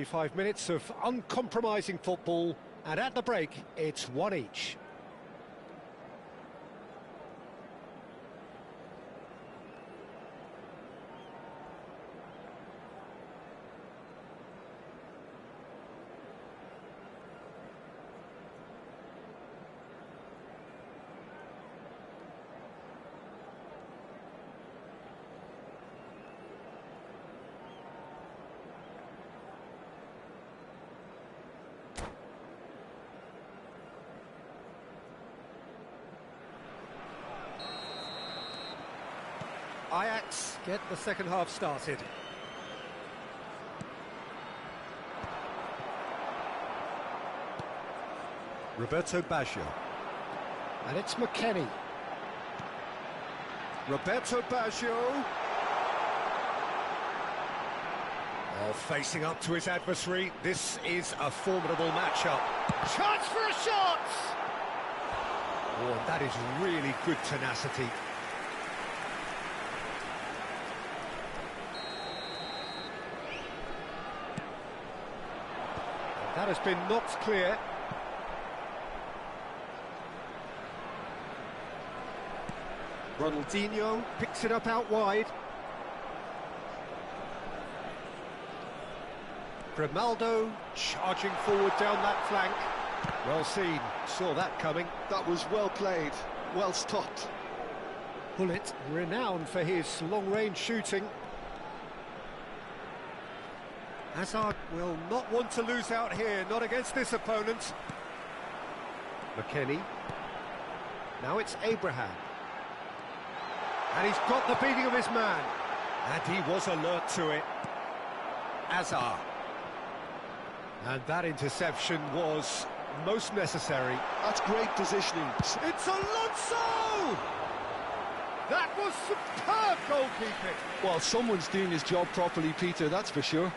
5 minutes of uncompromising football, and at the break, it's one each. Ajax get the second half started. Roberto Baggio. And it's McKennie. Roberto Baggio. Oh, facing up to his adversary. This is a formidable matchup. Chance for a shot! Oh, that is really good tenacity. That has been knocked clear. Ronaldinho picks it up out wide. Grimaldo charging forward down that flank. Well seen, saw that coming. That was well played, well stopped. Bullet, renowned for his long-range shooting. Hazard will not want to lose out here, not against this opponent. McKennie. Now it's Abraham. And he's got the beating of his man. And he was alert to it. Hazard. And that interception was most necessary. That's great positioning. It's Alonso! That was superb goalkeeping. Well, someone's doing his job properly, Peter, that's for sure.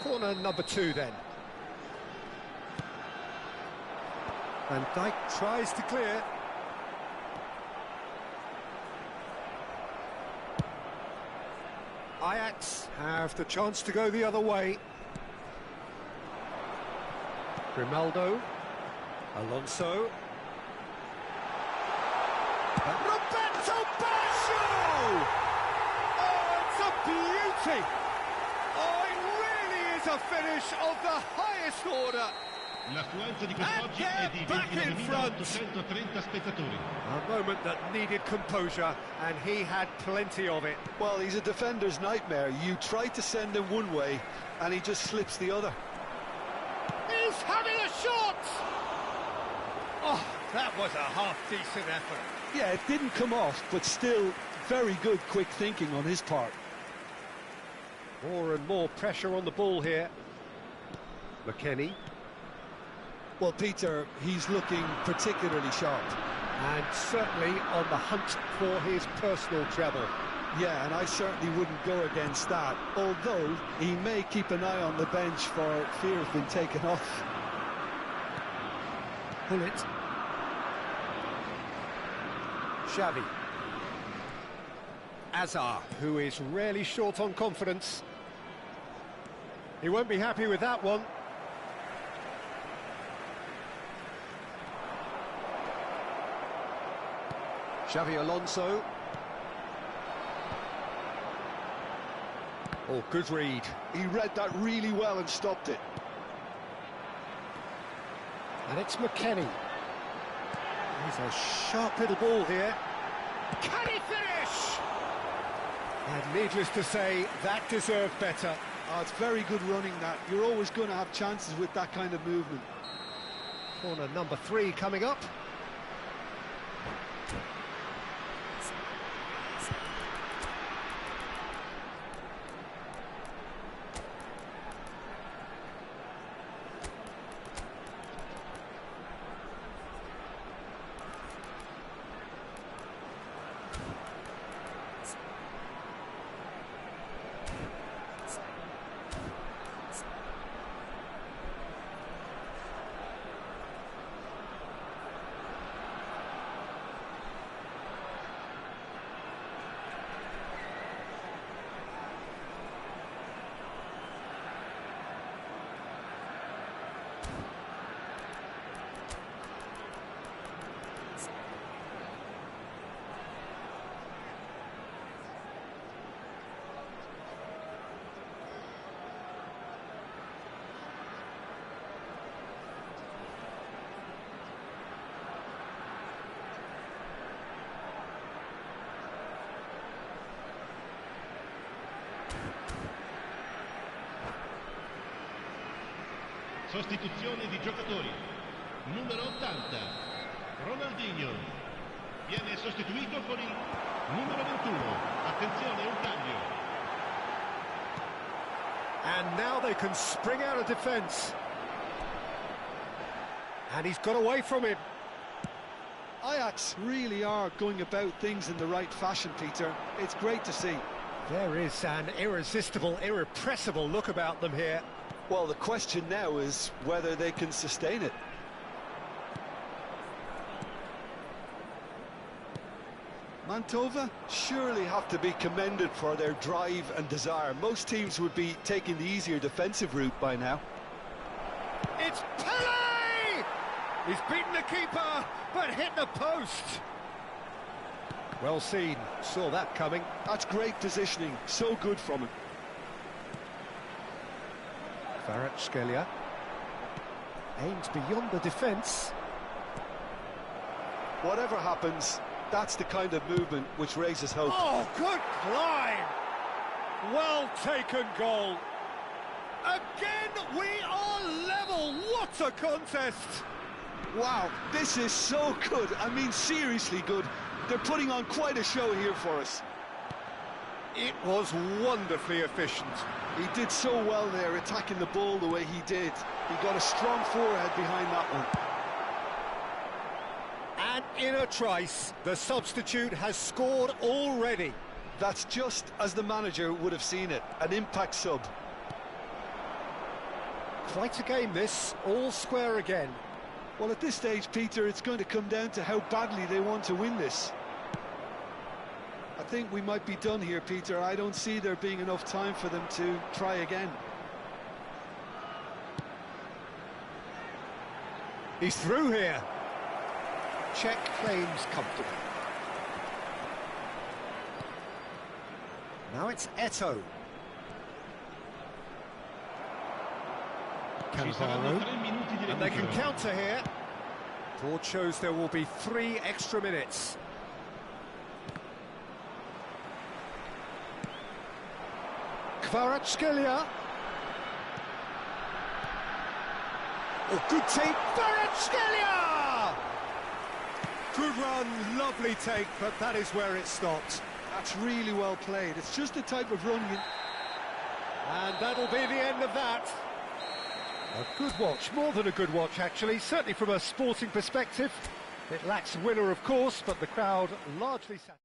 Corner number 2 then. Van Dijk tries to clear. Ajax have the chance to go the other way. Grimaldo. Alonso. Roberto Baggio! Oh, it's a beauty! Oh, it really is a finish of the highest order. L'affluenza di quest'oggi è di 29.830 spettatori. A moment that needed composure, and he had plenty of it. Well, he's a defender's nightmare. You try to send him one way, and he just slips the other. He's having a shot! Oh, that was a half-decent effort. Yeah, it didn't come off, but still very good quick thinking on his part. More and more pressure on the ball here. McKennie. Well, Peter, he's looking particularly sharp. And certainly on the hunt for his personal treble. Yeah, and I certainly wouldn't go against that, although he may keep an eye on the bench for fear of being taken off. Bullet. Xavi. Hazard, who is rarely short on confidence. He won't be happy with that one. Xavi Alonso. Oh, good read. He read that really well and stopped it. And it's McKennie. He's a sharp little ball here. Can he finish? And needless to say, that deserved better. Oh, it's very good running, that. You're always going to have chances with that kind of movement. Corner number 3 coming up. Sostituzione di giocatori. Numero 80, Ronaldinho. Viene sostituito con il numero 21. Attenzione, un cambio. And now they can spring out of defence. And he's got away from him. Ajax really are going about things in the right fashion, Peter. It's great to see. There is an irresistible, irrepressible look about them here. Well, the question now is whether they can sustain it. Mantova surely have to be commended for their drive and desire. Most teams would be taking the easier defensive route by now. It's Pele! He's beaten the keeper, but hit the post. Well seen, saw that coming. That's great positioning, so good from him. Kvaratskhelia aims beyond the defence. Whatever happens, that's the kind of movement which raises hope. Oh, good climb! Well taken goal. Again, we are level. What a contest! Wow, this is so good. I mean, seriously good. They're putting on quite a show here for us. It was wonderfully efficient. He did so well there, attacking the ball the way he did. He got a strong forehead behind that one. And in a trice, the substitute has scored already. That's just as the manager would have seen it, an impact sub. Quite a game this, all square again. Well, at this stage, Peter, it's going to come down to how badly they want to win this. I think we might be done here, Peter. I don't see there being enough time for them to try again. He's through here. Czech claims comfortable. Now it's Eto'o. Cannavaro. And they can counter here. Board shows there will be 3 extra minutes. Kvaratskhelia. Oh, good take. Kvaratskhelia! Good run, lovely take, but that is where it stopped. That's really well played. It's just the type of run you... And that'll be the end of that. A good watch, more than a good watch actually, certainly from a sporting perspective. It lacks a winner, of course, but the crowd largely satisfied.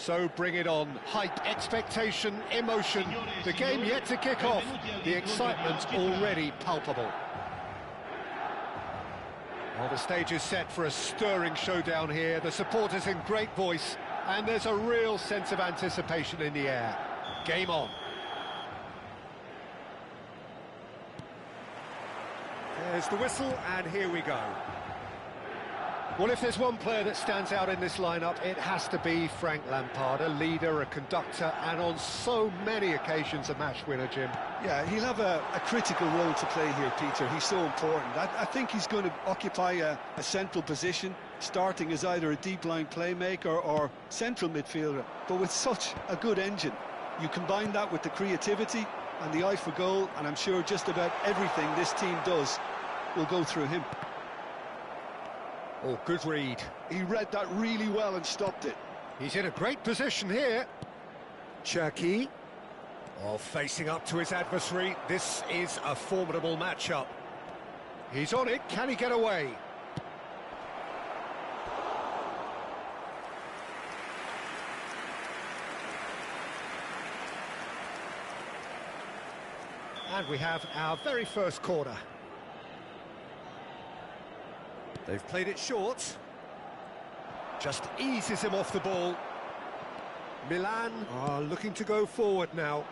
So bring it on. Hype, expectation, emotion. The game yet to kick off. The excitement already palpable. Well, the stage is set for a stirring showdown here. The supporters in great voice, and there's a real sense of anticipation in the air. Game on. There's the whistle, and here we go. Well, if there's one player that stands out in this lineup, it has to be Frank Lampard, a leader, a conductor, and on so many occasions a match winner, Jim. Yeah, he'll have a critical role to play here, Peter. He's so important. I think he's going to occupy a central position, starting as either a deep-line playmaker or central midfielder. But with such a good engine, you combine that with the creativity and the eye for goal, and I'm sure just about everything this team does will go through him. Oh, good read. He read that really well and stopped it. He's in a great position here. Cherki. Oh, facing up to his adversary. This is a formidable matchup. He's on it. Can he get away? And we have our very first corner. They've played it short. Just eases him off the ball. Milan are looking to go forward now.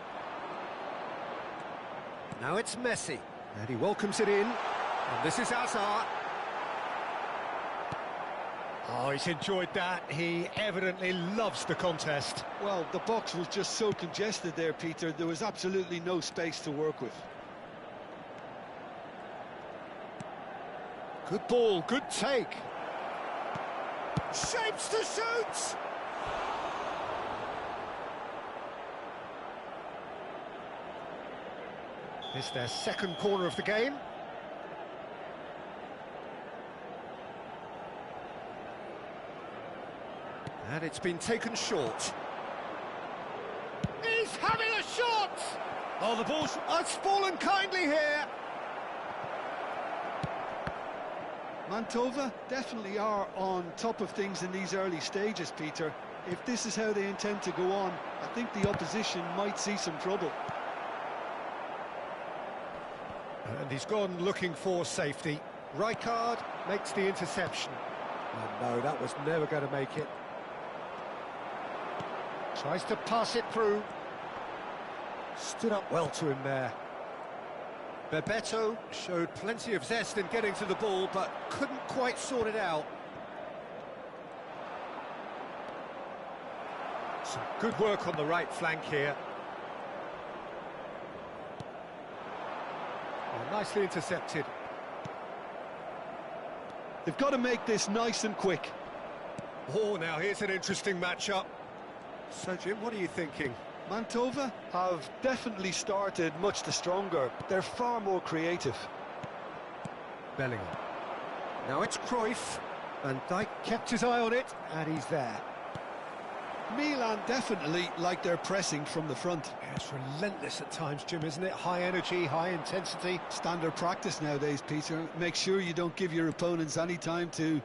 Now it's Messi. And he welcomes it in. And this is Hazard. Oh, he's enjoyed that. He evidently loves the contest. Well, the box was just so congested there, Peter. There was absolutely no space to work with. Good ball, good take. Shapes to shoot! It's their second corner of the game. And it's been taken short. He's having a shot! Oh, the ball's fallen kindly here. Mantova definitely are on top of things in these early stages, Peter. If this is how they intend to go on, I think the opposition might see some trouble. And he's gone looking for safety. Rijkaard makes the interception. Oh, no, that was never going to make it. Tries to pass it through. Stood up well to him there. Bebeto showed plenty of zest in getting to the ball, but couldn't quite sort it out. Some good work on the right flank here. Oh, nicely intercepted. They've got to make this nice and quick. Oh, now here's an interesting matchup. So, Jim, what are you thinking? Mantova have definitely started much the stronger. They're far more creative. Bellingham. Now it's Cruyff. Van Dijk kept his eye on it, and he's there. Milan definitely like their pressing from the front. Yeah, it's relentless at times, Jim, isn't it? High energy, high intensity. Standard practice nowadays, Peter. Make sure you don't give your opponents any time to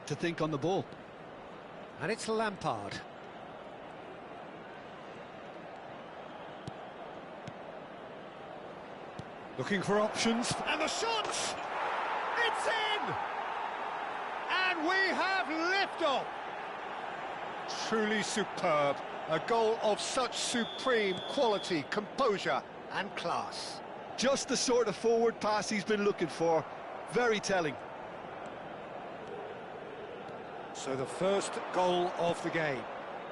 think on the ball. And it's Lampard. Looking for options, and the shot! It's in! And we have liftoff! Truly superb. A goal of such supreme quality, composure and class. Just the sort of forward pass he's been looking for. Very telling. So the first goal of the game.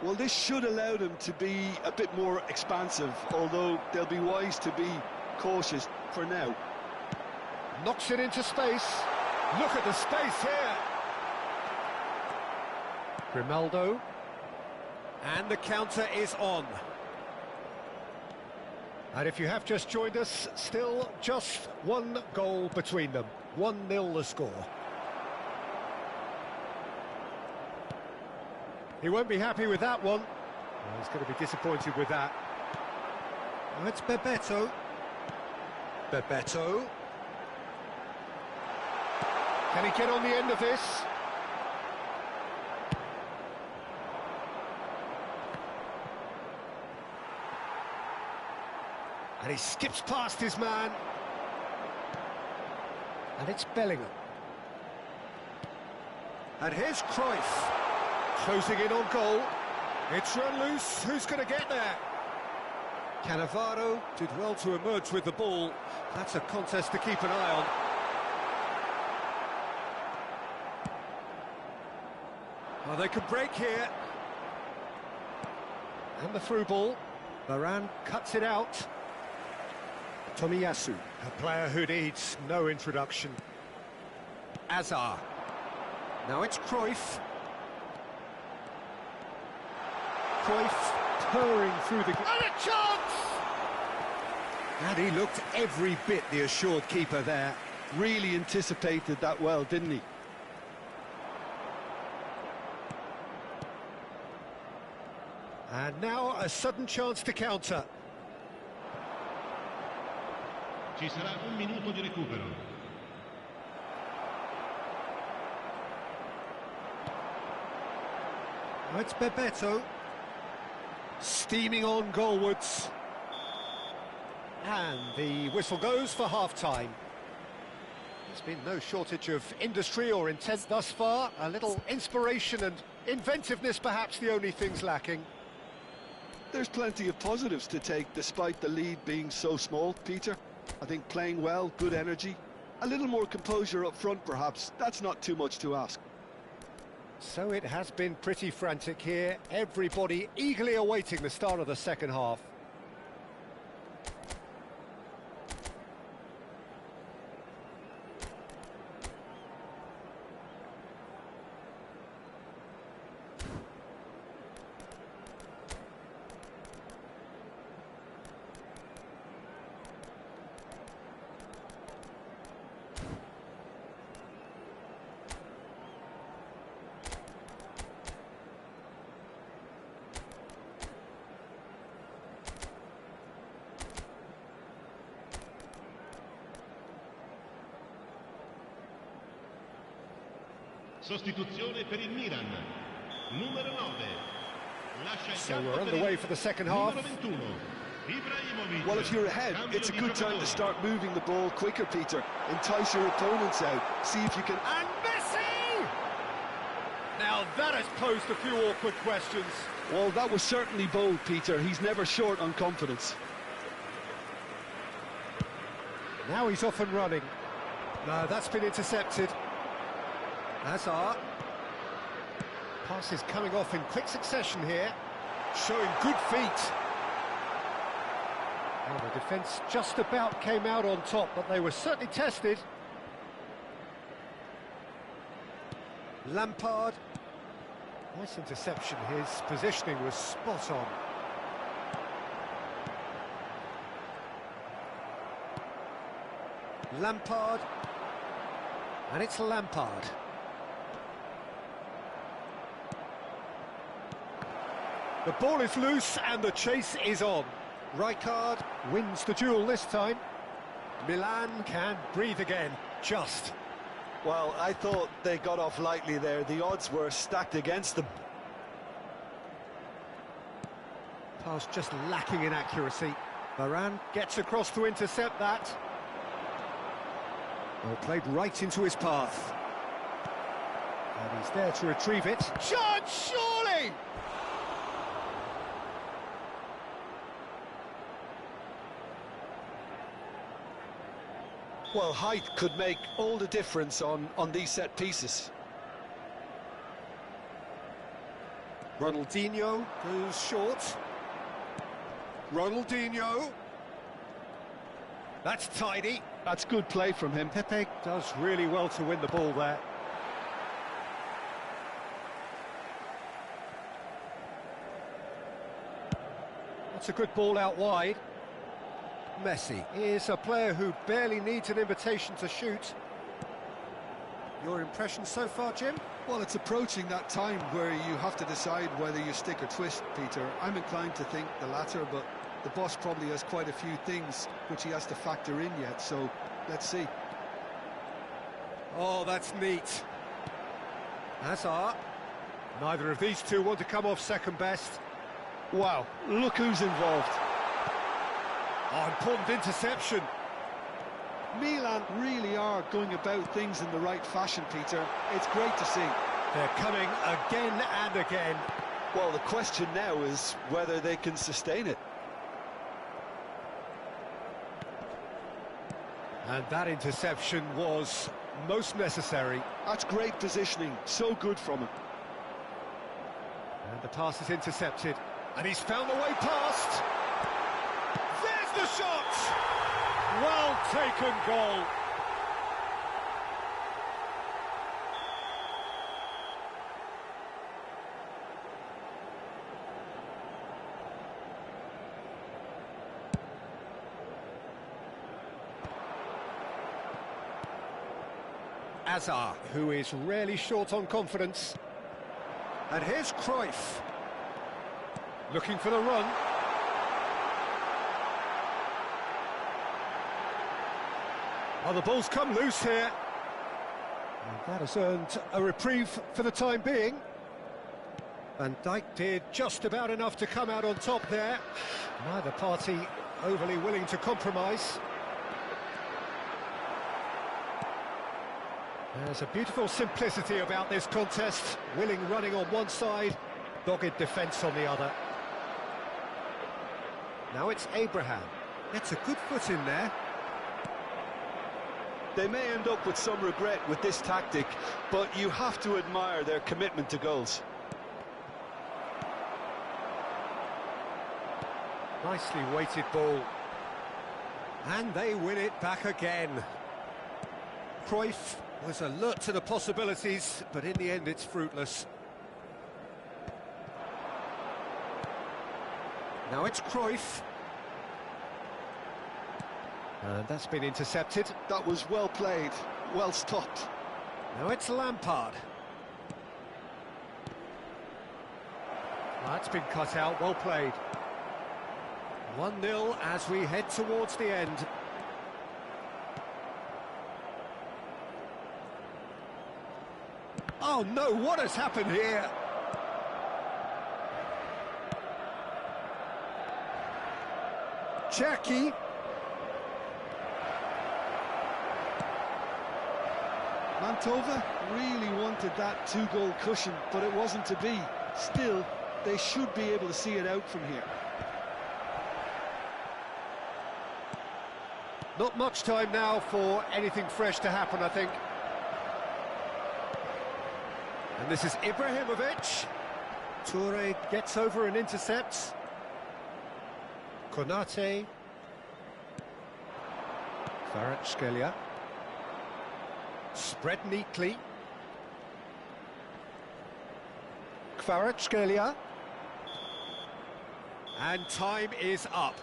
Well, this should allow them to be a bit more expansive, although they'll be wise to be cautious for now. Knocks it into space. Look at the space here. Grimaldo. And the counter is on. And if you have just joined us, still just one goal between them. 1-0 the score. He won't be happy with that one. Well, he's going to be disappointed with that. Well, it's Bebeto. Bebeto. Can he get on the end of this? And he skips past his man. And it's Bellingham. And here's Cruyff. Closing in on goal. It's run loose. Who's going to get there? Cannavaro did well to emerge with the ball. That's a contest to keep an eye on. Well, they could break here. And the through ball. Varane cuts it out. Tomiyasu, a player who needs no introduction. Azar. Now it's Cruyff. Cruyff purring through the... And a chance! And he looked every bit the assured keeper there. Really anticipated that well, didn't he? And now a sudden chance to counter. Ci sarà un minuto di recupero. Now it's Bebeto. Steaming on goalwards. And the whistle goes for half-time. There's been no shortage of industry or intent thus far. A little inspiration and inventiveness perhaps the only things lacking. There's plenty of positives to take despite the lead being so small, Peter. I think playing well, good energy. A little more composure up front perhaps. That's not too much to ask. So it has been pretty frantic here. Everybody eagerly awaiting the start of the second half. Sostituzione per il Milan. Numero 9. Lascia il So campo we're underway for the second half. Numero 21. Ibrahimovic. Well, if you're ahead, it's a good time to start moving the ball quicker, Peter. Entice your opponents out. See if you can... And Messi! Now that has posed a few awkward questions. Well, that was certainly bold, Peter. He's never short on confidence. Now he's off and running. No, that's been intercepted. Azar. Pass is coming off in quick succession here. Showing good feet. Well, the defence just about came out on top, but they were certainly tested. Lampard. Nice interception. His positioning was spot on. Lampard. And it's Lampard. The ball is loose and the chase is on. Rijkaard wins the duel this time. Milan can breathe again, just. Well, I thought they got off lightly there. The odds were stacked against them. Pass just lacking in accuracy. Varane gets across to intercept that. Well, played right into his path. And he's there to retrieve it. Chance, surely! Well, height could make all the difference on these set pieces. Ronaldinho goes short. Ronaldinho. That's tidy. That's good play from him. Pepe does really well to win the ball there. That's a good ball out wide. Messi is a player who barely needs an invitation to shoot. Your impression so far, Jim? Well, it's approaching that time where you have to decide whether you stick or twist, Peter. I'm inclined to think the latter, but the boss probably has quite a few things which he has to factor in yet, so let's see. Oh, that's neat. Hazard. Neither of these two want to come off second best. Wow, look who's involved. Oh, important interception. Milan really are going about things in the right fashion, Peter. It's great to see. They're coming again and again. Well, the question now is whether they can sustain it. And that interception was most necessary. That's great positioning, so good from him. And the pass is intercepted, and he's found the way past. There's the shot! Well taken goal. Azar, who is really short on confidence. And here's Cruyff. Looking for the run. Oh, the ball's come loose here. And that has earned a reprieve for the time being. Van Dijk did just about enough to come out on top there. Neither party overly willing to compromise. There's a beautiful simplicity about this contest. Willing running on one side, dogged defence on the other. Now it's Abraham. Gets a good foot in there. They may end up with some regret with this tactic, but you have to admire their commitment to goals. Nicely weighted ball. And they win it back again. Cruyff was alert to the possibilities, but in the end it's fruitless. Now it's Cruyff. And that's been intercepted. That was well played, well stopped. Now it's Lampard. That's been cut out, well played. 1-0 as we head towards the end. Oh no, what has happened here? Cherki. Mantova really wanted that two-goal cushion, but it wasn't to be. Still, they should be able to see it out from here. Not much time now for anything fresh to happen, I think. And this is Ibrahimovic. Toure gets over and intercepts. Konate. Kvaratskhelia. Spread neatly. Kvaratskhelia. And time is up.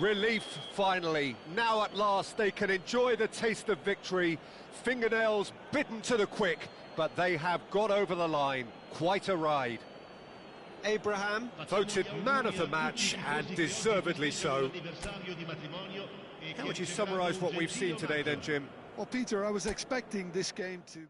Relief, finally. Now at last they can enjoy the taste of victory. Fingernails bitten to the quick, but they have got over the line. Quite a ride. Abraham voted man of the match, and deservedly so. How would you summarise what we've seen today then, Jim? Well, Peter, I was expecting this game to be...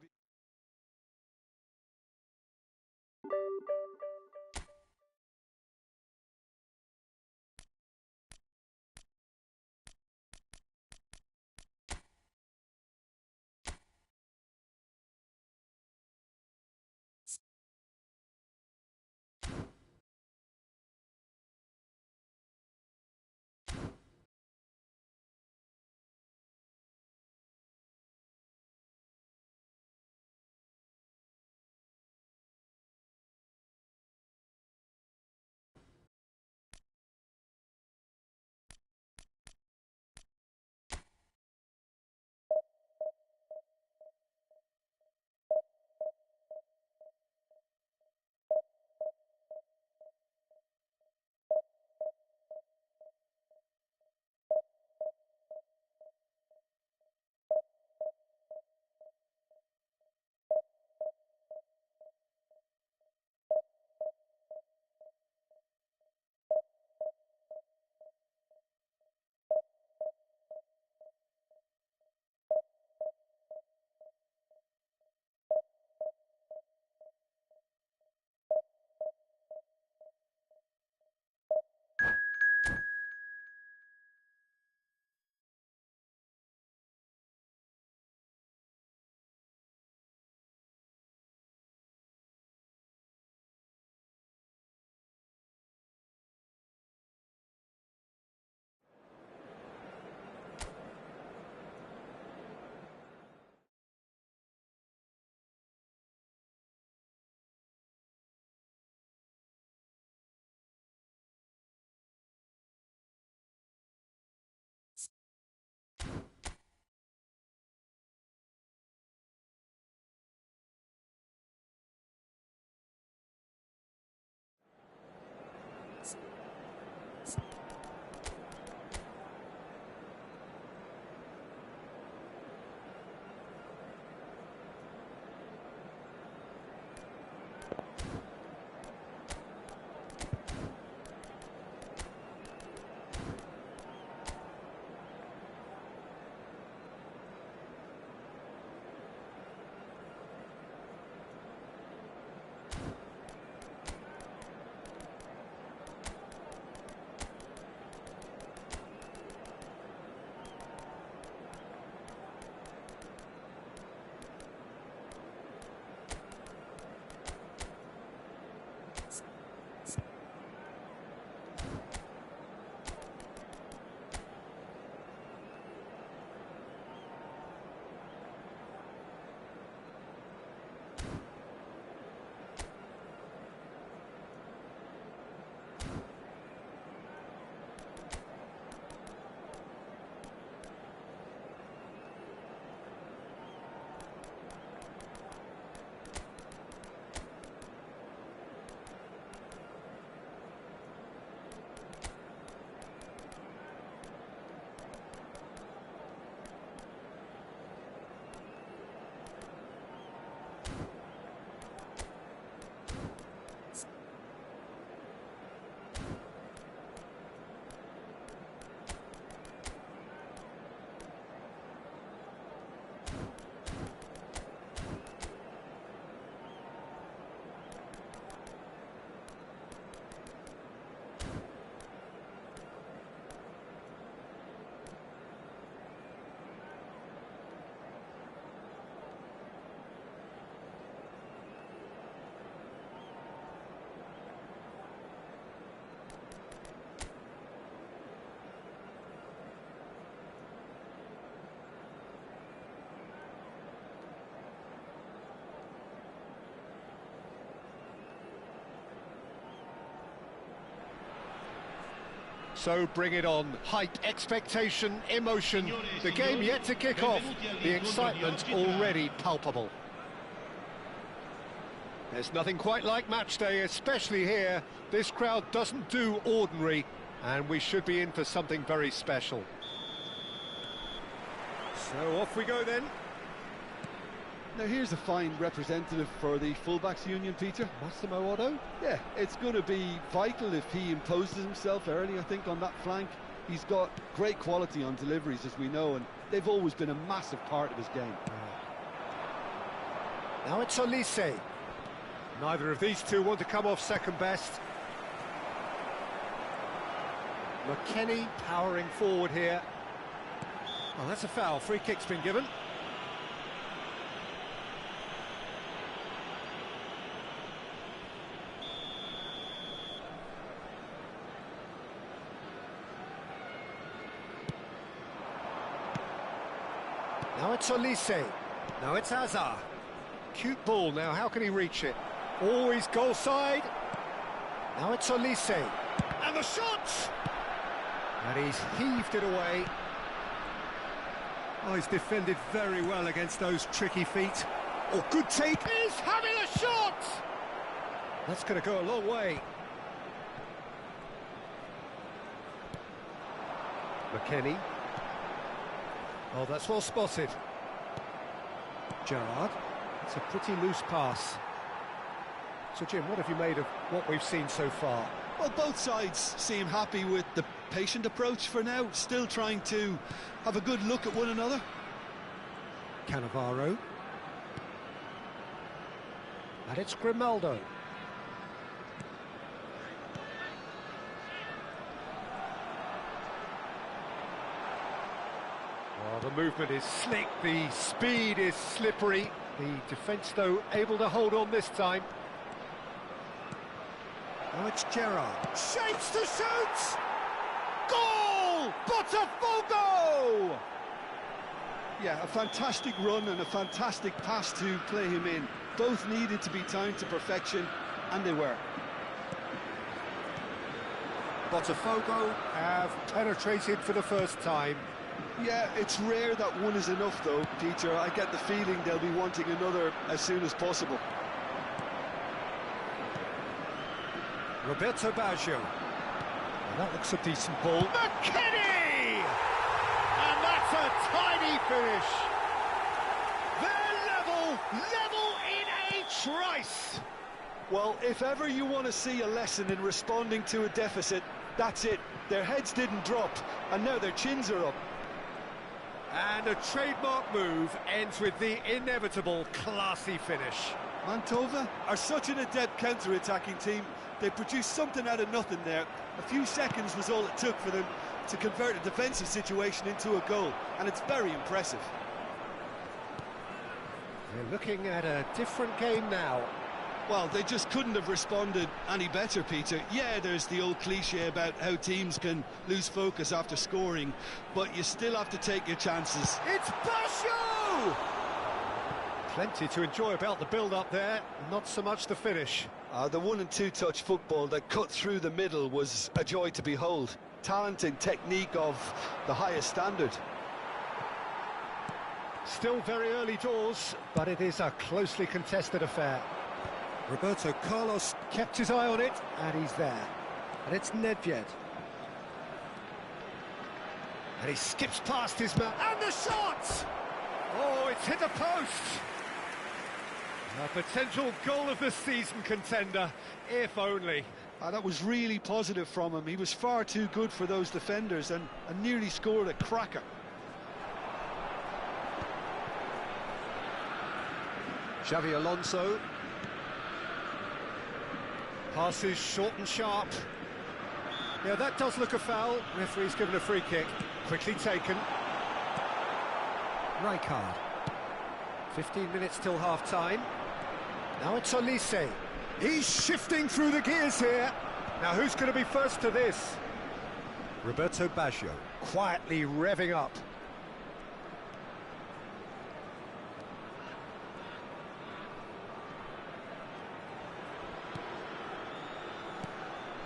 So bring it on. Hype, expectation, emotion. The game yet to kick off. The excitement already palpable. There's nothing quite like match day, especially here. This crowd doesn't do ordinary, and we should be in for something very special. So off we go then. Now here's a fine representative for the fullbacks union, Peter. Massimo Otto? Yeah, it's going to be vital if he imposes himself early, I think, on that flank. He's got great quality on deliveries, as we know, and they've always been a massive part of his game. Now it's Olise. Neither of these two want to come off second best. McKennie powering forward here. Oh, that's a foul. Free kick's been given. Now it's Olise. Now it's Hazard. Cute ball now, how can he reach it? Always goal side. Now it's Olise. And the shot! And he's heaved it away. Oh, he's defended very well against those tricky feet. Oh, good take. He's having a shot! That's going to go a long way. McKennie. Oh, that's well spotted. Gerrard. It's a pretty loose pass. So, Jim, what have you made of what we've seen so far? Well, both sides seem happy with the patient approach for now, still trying to have a good look at one another. Cannavaro. And it's Grimaldo. Oh, the movement is slick, the speed is slippery. The defence, though, able to hold on this time. Now it's Gerrard. Shapes to shoot! Goal! Botafogo! Yeah, a fantastic run and a fantastic pass to play him in. Both needed to be timed to perfection, and they were. Botafogo have penetrated for the first time. Yeah, it's rare that one is enough, though, Peter. I get the feeling they'll be wanting another as soon as possible. Roberto Baggio. Well, that looks a decent ball. McKennie! And that's a tiny finish. They're level in a trice. Well, if ever you want to see a lesson in responding to a deficit, that's it. Their heads didn't drop, and now their chins are up. And a trademark move ends with the inevitable classy finish. Mantova are such an adept counter-attacking team. They produced something out of nothing there. A few seconds was all it took for them to convert a defensive situation into a goal, and it's very impressive. We're looking at a different game now. Well, they just couldn't have responded any better, Peter. Yeah, there's the old cliche about how teams can lose focus after scoring, but you still have to take your chances. It's Baggio! Plenty to enjoy about the build-up there, not so much the finish. The one- and two-touch football that cut through the middle was a joy to behold. Talent and technique of the highest standard. Still very early doors, but it is a closely contested affair. Roberto Carlos kept his eye on it, and he's there. And it's Nedved. And he skips past his man. And the shot! Oh, it's hit the post! A potential goal of the season contender, if only. That was really positive from him. He was far too good for those defenders and nearly scored a cracker. Xavi Alonso. Passes short and sharp. Yeah, that does look a foul. Referee's given a free kick. Quickly taken. Rijkaard. 15 minutes till half-time. Now it's Olise. He's shifting through the gears here. Now who's going to be first to this? Roberto Baggio, quietly revving up.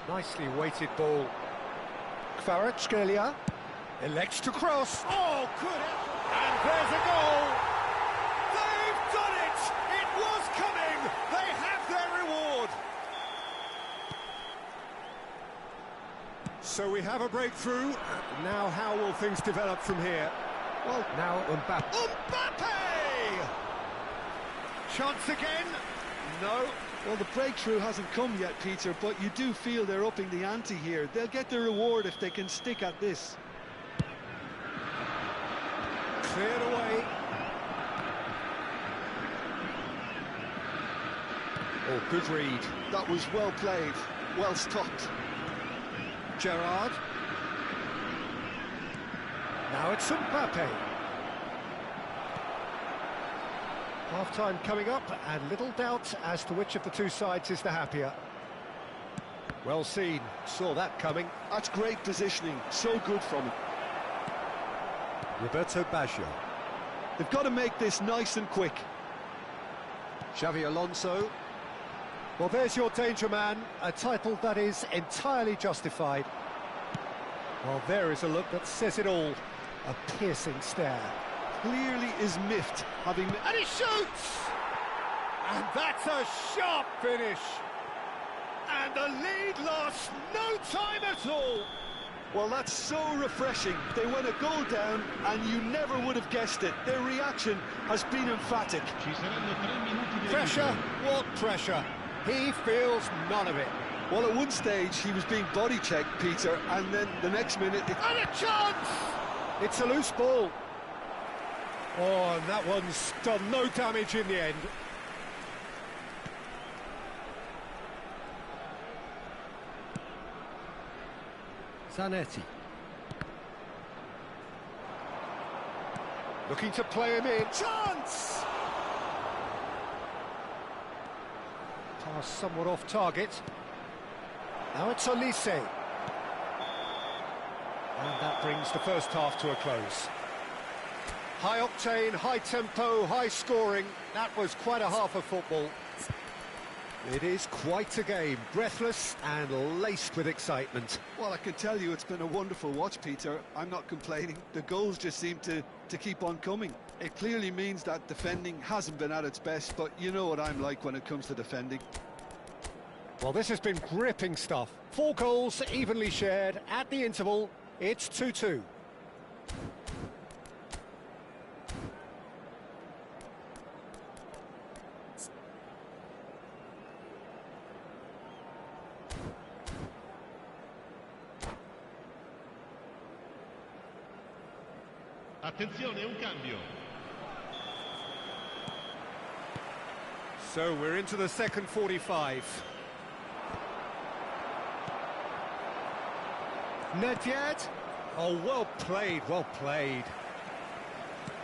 Nicely weighted ball. Kvaratskhelia elects to cross. Oh, good! And there's a goal! They've done it! It was coming! They have their reward! So we have a breakthrough. Now how will things develop from here? Well, now Mbappe. Mbappe! Chance again? No. Well, the breakthrough hasn't come yet, Peter, but you do feel they're upping the ante here. They'll get their reward if they can stick at this. Cleared away. Oh, good read. That was well played, well stopped. Gerrard. Now it's Mbappe. Half-time coming up, and little doubt as to which of the two sides is the happier. Well seen, saw that coming. That's great positioning, so good from him. Roberto Baggio. They've got to make this nice and quick. Xavi Alonso. Well, there's your danger man, a title that is entirely justified. Well, there is a look that says it all. A piercing stare. Clearly is miffed, having... And he shoots! And that's a sharp finish. And the lead lost no time at all. Well, that's so refreshing. They went a goal down, and you never would have guessed it. Their reaction has been emphatic. Pressure? What pressure? He feels none of it. Well, at one stage, he was being body-checked, Peter, and then the next minute... And a chance! It's a loose ball. Oh, and that one's done no damage in the end. Zanetti. Looking to play him in. Chance! Pass somewhat off target. Now it's Olise. And that brings the first half to a close. High octane, high tempo, high scoring. That was quite a half of football. It is quite a game, breathless and laced with excitement. Well, I can tell you it's been a wonderful watch, Peter. I'm not complaining. The goals just seem to keep on coming. It clearly means that defending hasn't been at its best, but you know what I'm like when it comes to defending. Well, this has been gripping stuff. 4 goals evenly shared. At the interval, it's 2-2. Attenzione, un cambio. So we're into the second 45. Nedved. Oh, well played, well played.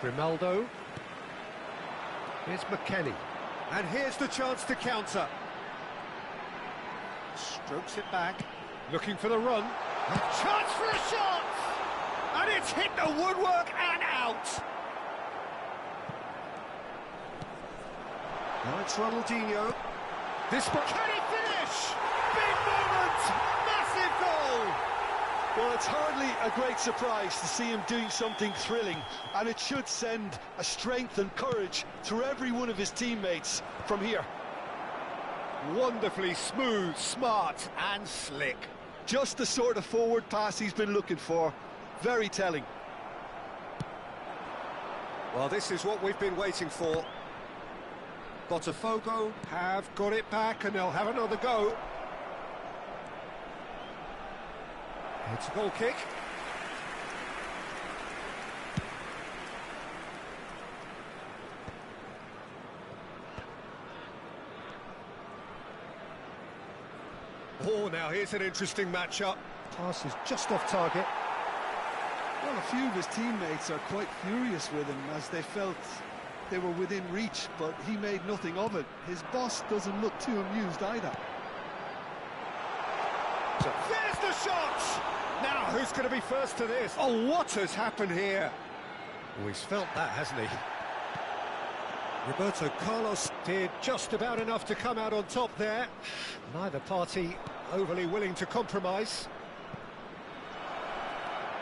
Grimaldo. Here's McKennie. And here's the chance to counter. Strokes it back. Looking for the run. A chance for a shot! And it's hit the woodwork and out! Now it's Ronaldinho. Can he finish? Big moment! Massive goal! Well, it's hardly a great surprise to see him doing something thrilling, and it should send a strength and courage through every one of his teammates from here. Wonderfully smooth, smart and slick. Just the sort of forward pass he's been looking for. Very telling. Well, this is what we've been waiting for. Botafogo have got it back and they'll have another go. It's a goal kick. Oh, now here's an interesting matchup. Pass is just off target. Well, a few of his teammates are quite furious with him as they felt they were within reach, but he made nothing of it. His boss doesn't look too amused either. There's the shot! Now, who's going to be first to this? Oh, what has happened here? Oh, he's felt that, hasn't he? Roberto Carlos did just about enough to come out on top there. Neither party overly willing to compromise.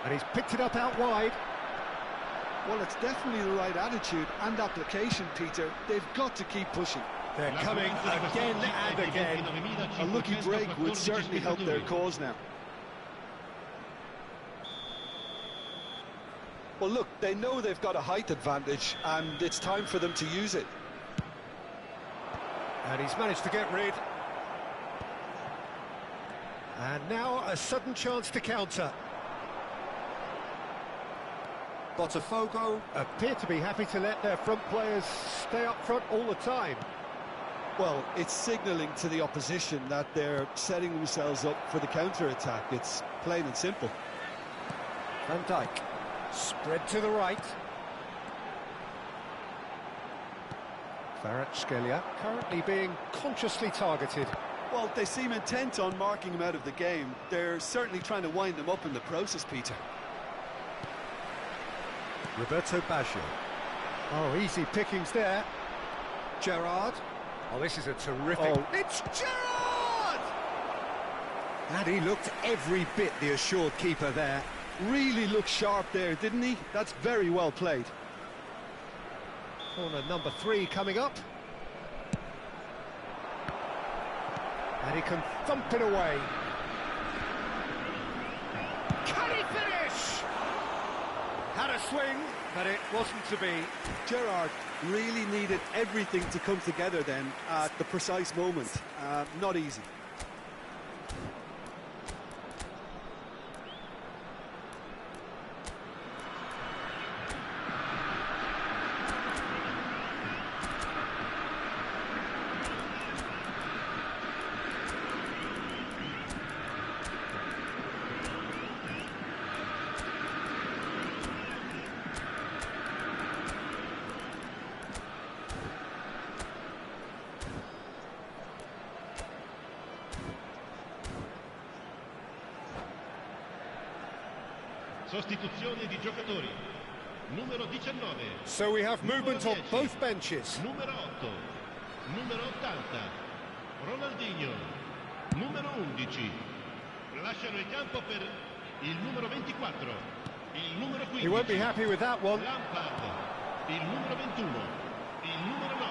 And he's picked it up out wide. Well, it's definitely the right attitude and application, Peter. They've got to keep pushing. They're coming again and again. A lucky break would certainly help their cause now. Well, look, they know they've got a height advantage, and it's time for them to use it. And he's managed to get rid. And now a sudden chance to counter. Botafogo appear to be happy to let their front players stay up front all the time. Well, it's signalling to the opposition that they're setting themselves up for the counter-attack. It's plain and simple. Van Dijk, spread to the right. Kvaratskhelia currently being consciously targeted. Well, they seem intent on marking him out of the game. They're certainly trying to wind him up in the process, Peter. Roberto Baggio. Oh, easy pickings there. Gerrard. Oh, this is a terrific... Oh. It's Gerrard! And he looked every bit the assured keeper there. Really looked sharp there, didn't he? That's very well played. Corner number 3 coming up. And he can thump it away. Can he finish? Had a swing, but it wasn't to be. Gerrard really needed everything to come together then at the precise moment. Not easy. Sostituzione di giocatori. Numero 19. So we have movement on both benches. Numero 8. Numero 80. Ronaldinho. Numero 11. Lasciano il campo per il numero 24. Il numero 15. He won't be happy with that one. Lampard. Il numero 21. Il numero 9.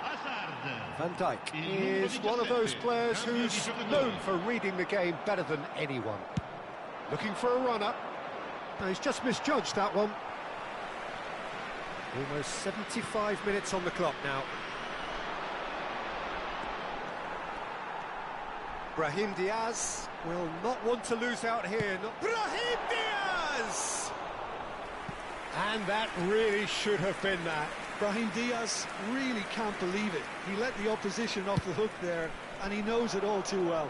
Hazard. Van Dijk is one of those players who's known for reading the game better than anyone. Looking for a runner. No, he's just misjudged that one. Almost 75 minutes on the clock now. Brahim Diaz will not want to lose out here. Brahim Diaz! And that really should have been that. Brahim Diaz really can't believe it. He let the opposition off the hook there, and he knows it all too well.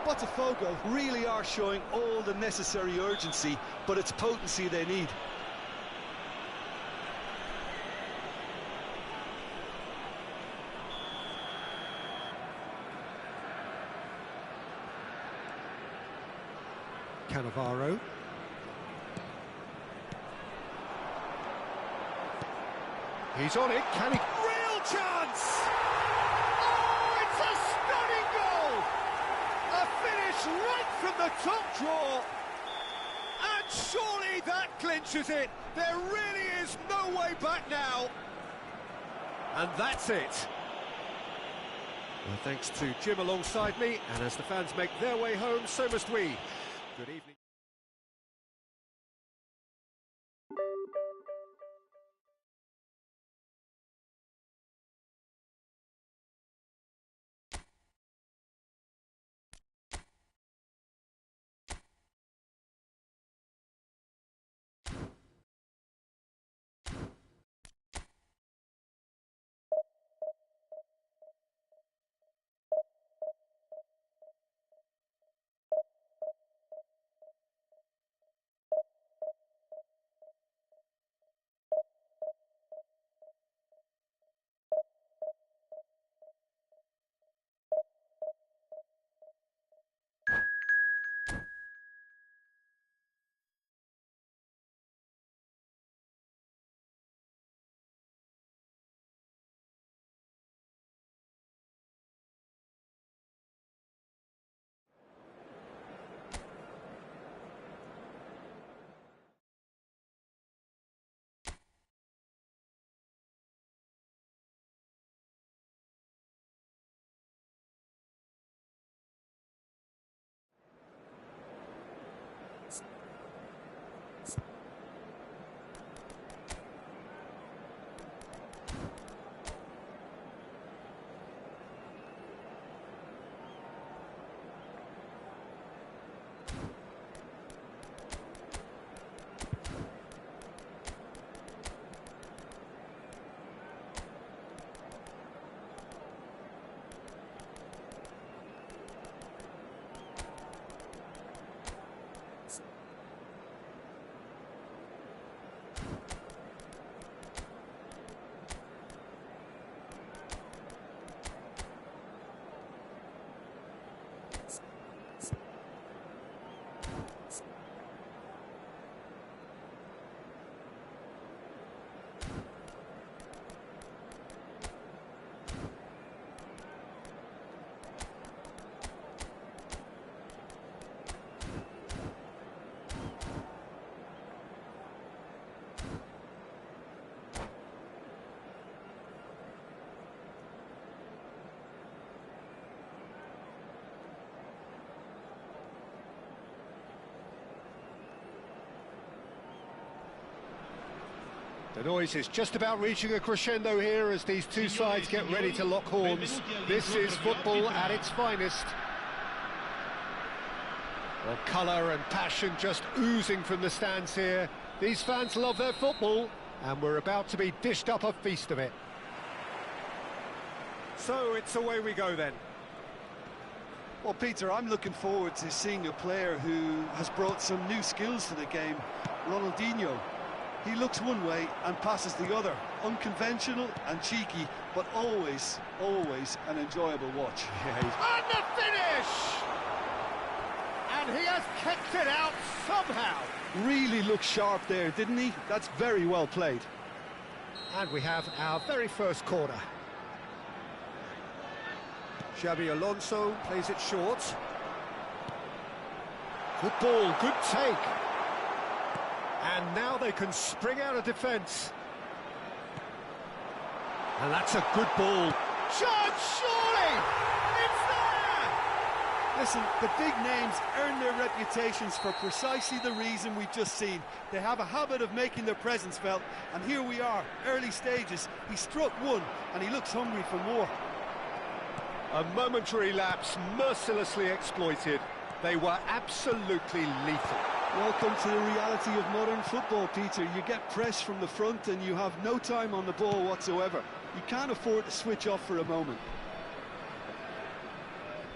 Botafogo really are showing all the necessary urgency, but it's potency they need. Cannavaro. He's on it. Can he? Real chance! Oh, it's a stunning goal! A finish right from the top draw. And surely that clinches it. There really is no way back now. And that's it. Well, thanks to Jim alongside me, and as the fans make their way home, so must we. Good evening. The noise is just about reaching a crescendo here as these two sides get ready to lock horns. This is football at its finest. Well, colour and passion just oozing from the stands here. These fans love their football, and we're about to be dished up a feast of it. So it's away we go then. Well, Peter, I'm looking forward to seeing a player who has brought some new skills to the game. Ronaldinho. He looks one way and passes the other. Unconventional and cheeky, but always, always an enjoyable watch. Yeah, and the finish! And he has kicked it out somehow. Really looked sharp there, didn't he? That's very well played. And we have our very first corner. Xabi Alonso plays it short. Good ball, good take. And now they can spring out of defence. And that's a good ball. Shot, surely! It's there! Listen, the big names earn their reputations for precisely the reason we've just seen. They have a habit of making their presence felt, and here we are, early stages. He struck one, and he looks hungry for more. A momentary lapse, mercilessly exploited. They were absolutely lethal. Welcome to the reality of modern football, Peter. You get press from the front and you have no time on the ball whatsoever. You can't afford to switch off for a moment.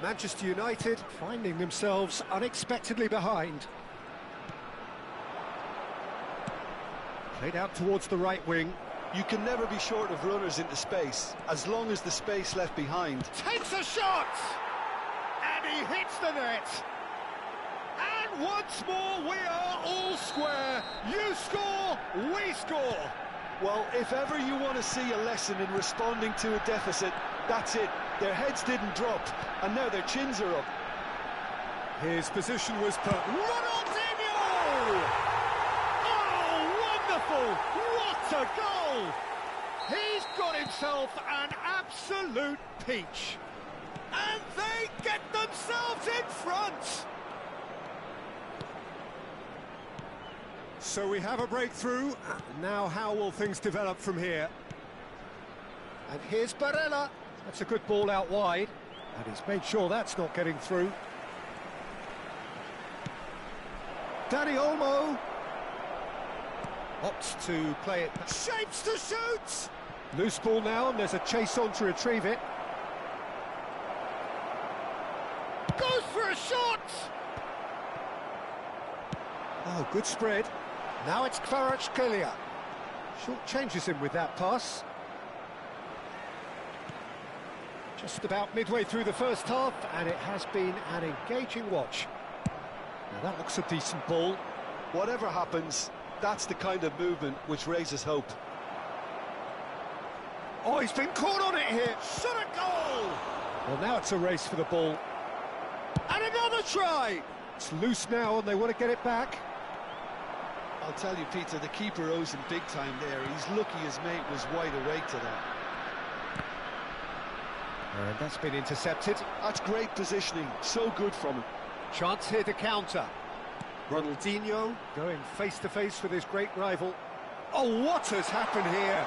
Manchester United finding themselves unexpectedly behind. Played out towards the right wing. You can never be short of runners into space, as long as the space left behind. Takes a shot! And he hits the net! And once more we are all square. You score, we score. Well, if ever you want to see a lesson in responding to a deficit, that's it. Their heads didn't drop, and now their chins are up. His position was put. Ronaldinho! Oh, wonderful! What a goal! He's got himself an absolute peach. And they get themselves in front! So we have a breakthrough. Now how will things develop from here? And here's Barella. That's a good ball out wide. And he's made sure that's not getting through. Dani Olmo opts to play it. Shapes to shoot! Loose ball now, and there's a chase on to retrieve it. Goes for a shot! Oh, good spread. Now it's Kvaratskhelia. Short changes him with that pass. Just about midway through the first half, and it has been an engaging watch. Now that looks a decent ball. Whatever happens, that's the kind of movement which raises hope. Oh, he's been caught on it here. Shot a goal! Well, now it's a race for the ball. And another try! It's loose now, and they want to get it back. I'll tell you, Peter, the keeper owes him big time there. He's lucky his mate was wide awake to that. And that's been intercepted. That's great positioning, so good from him. Chance here to counter. Ronaldinho going face-to-face with his great rival. Oh, what has happened here?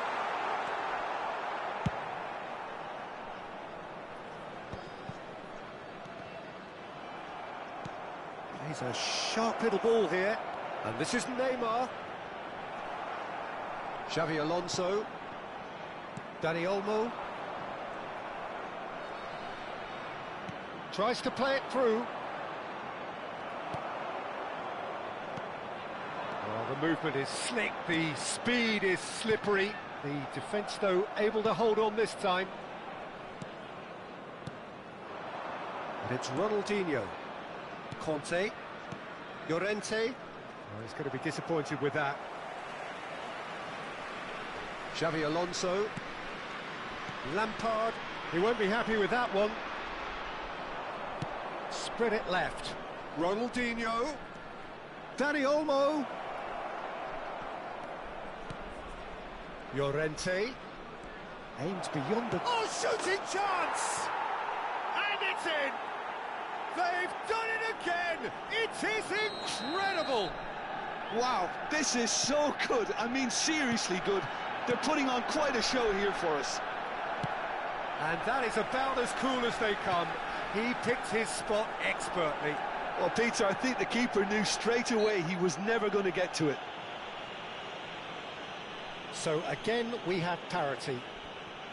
Plays a sharp little ball here. And this is Neymar. Xabi Alonso. Dani Olmo. Tries to play it through. Well, the movement is slick, the speed is slippery. The defence, though, able to hold on this time. And it's Ronaldinho. Conte. Llorente. Oh, he's going to be disappointed with that. Xabi Alonso. Lampard. He won't be happy with that one. Spread it left. Ronaldinho. Dani Olmo. Llorente. Aims beyond the... Oh, shooting chance! And it's in! They've done it again! It is incredible! Wow, this is so good. I mean, seriously good. They're putting on quite a show here for us. And that is about as cool as they come. He picked his spot expertly. Well, Peter, I think the keeper knew straight away he was never going to get to it. So again, we have parity.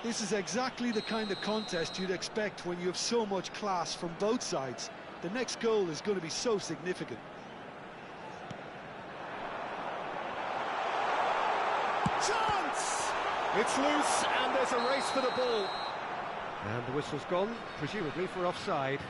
This is exactly the kind of contest you'd expect when you have so much class from both sides. The next goal is going to be so significant. Chance! It's loose and there's a race for the ball. And the whistle's gone, presumably for offside.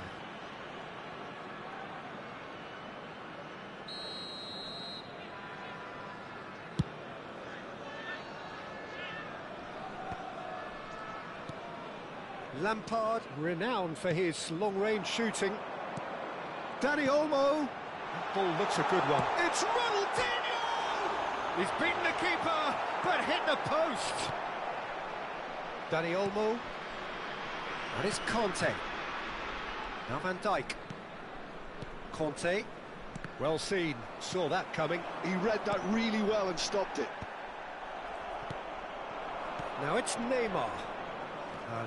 Lampard, renowned for his long-range shooting. Dani Olmo. That ball looks a good one. It's Ronaldinho! He's beaten the keeper, but hit the post. Dani Olmo. And it's Conte. Now Van Dijk. Conte. Well seen. Saw that coming. He read that really well and stopped it. Now it's Neymar.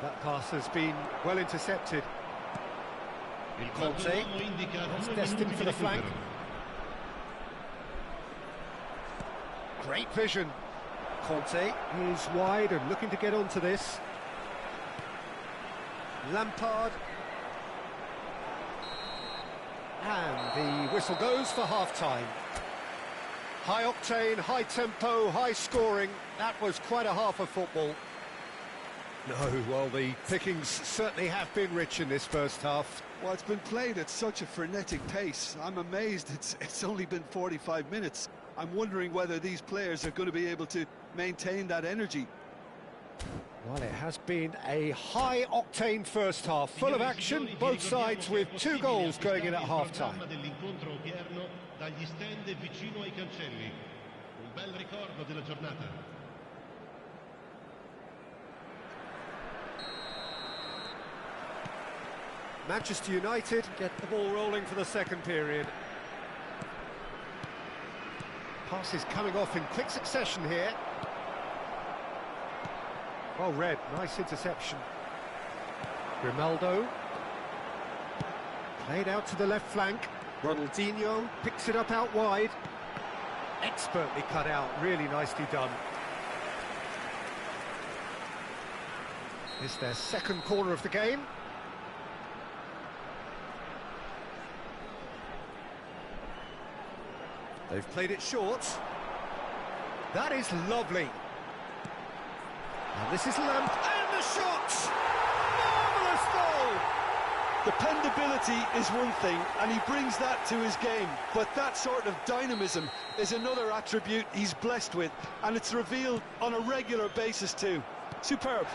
That pass has been well intercepted. Conte. That's destined for the flank. Great vision. Conte is wide and looking to get onto this. Lampard. And the whistle goes for half-time. High octane, high tempo, high scoring. That was quite a half of football. No, well, the pickings certainly have been rich in this first half. Well, it's been played at such a frenetic pace. I'm amazed it's only been 45 minutes. I'm wondering whether these players are going to be able to maintain that energy. Well, it has been a high-octane first half, full of action, both sides with 2 goals going in at half-time. Manchester United get the ball rolling for the second period. Passes coming off in quick succession here. Well read, nice interception. Grimaldo. Played out to the left flank. Ronaldinho picks it up out wide. Expertly cut out, really nicely done. It's their second corner of the game. They've played it short. That is lovely. And this is Lamp, and the shot! Marvellous goal! Dependability is one thing, and he brings that to his game. But that sort of dynamism is another attribute he's blessed with, and it's revealed on a regular basis too. Superb.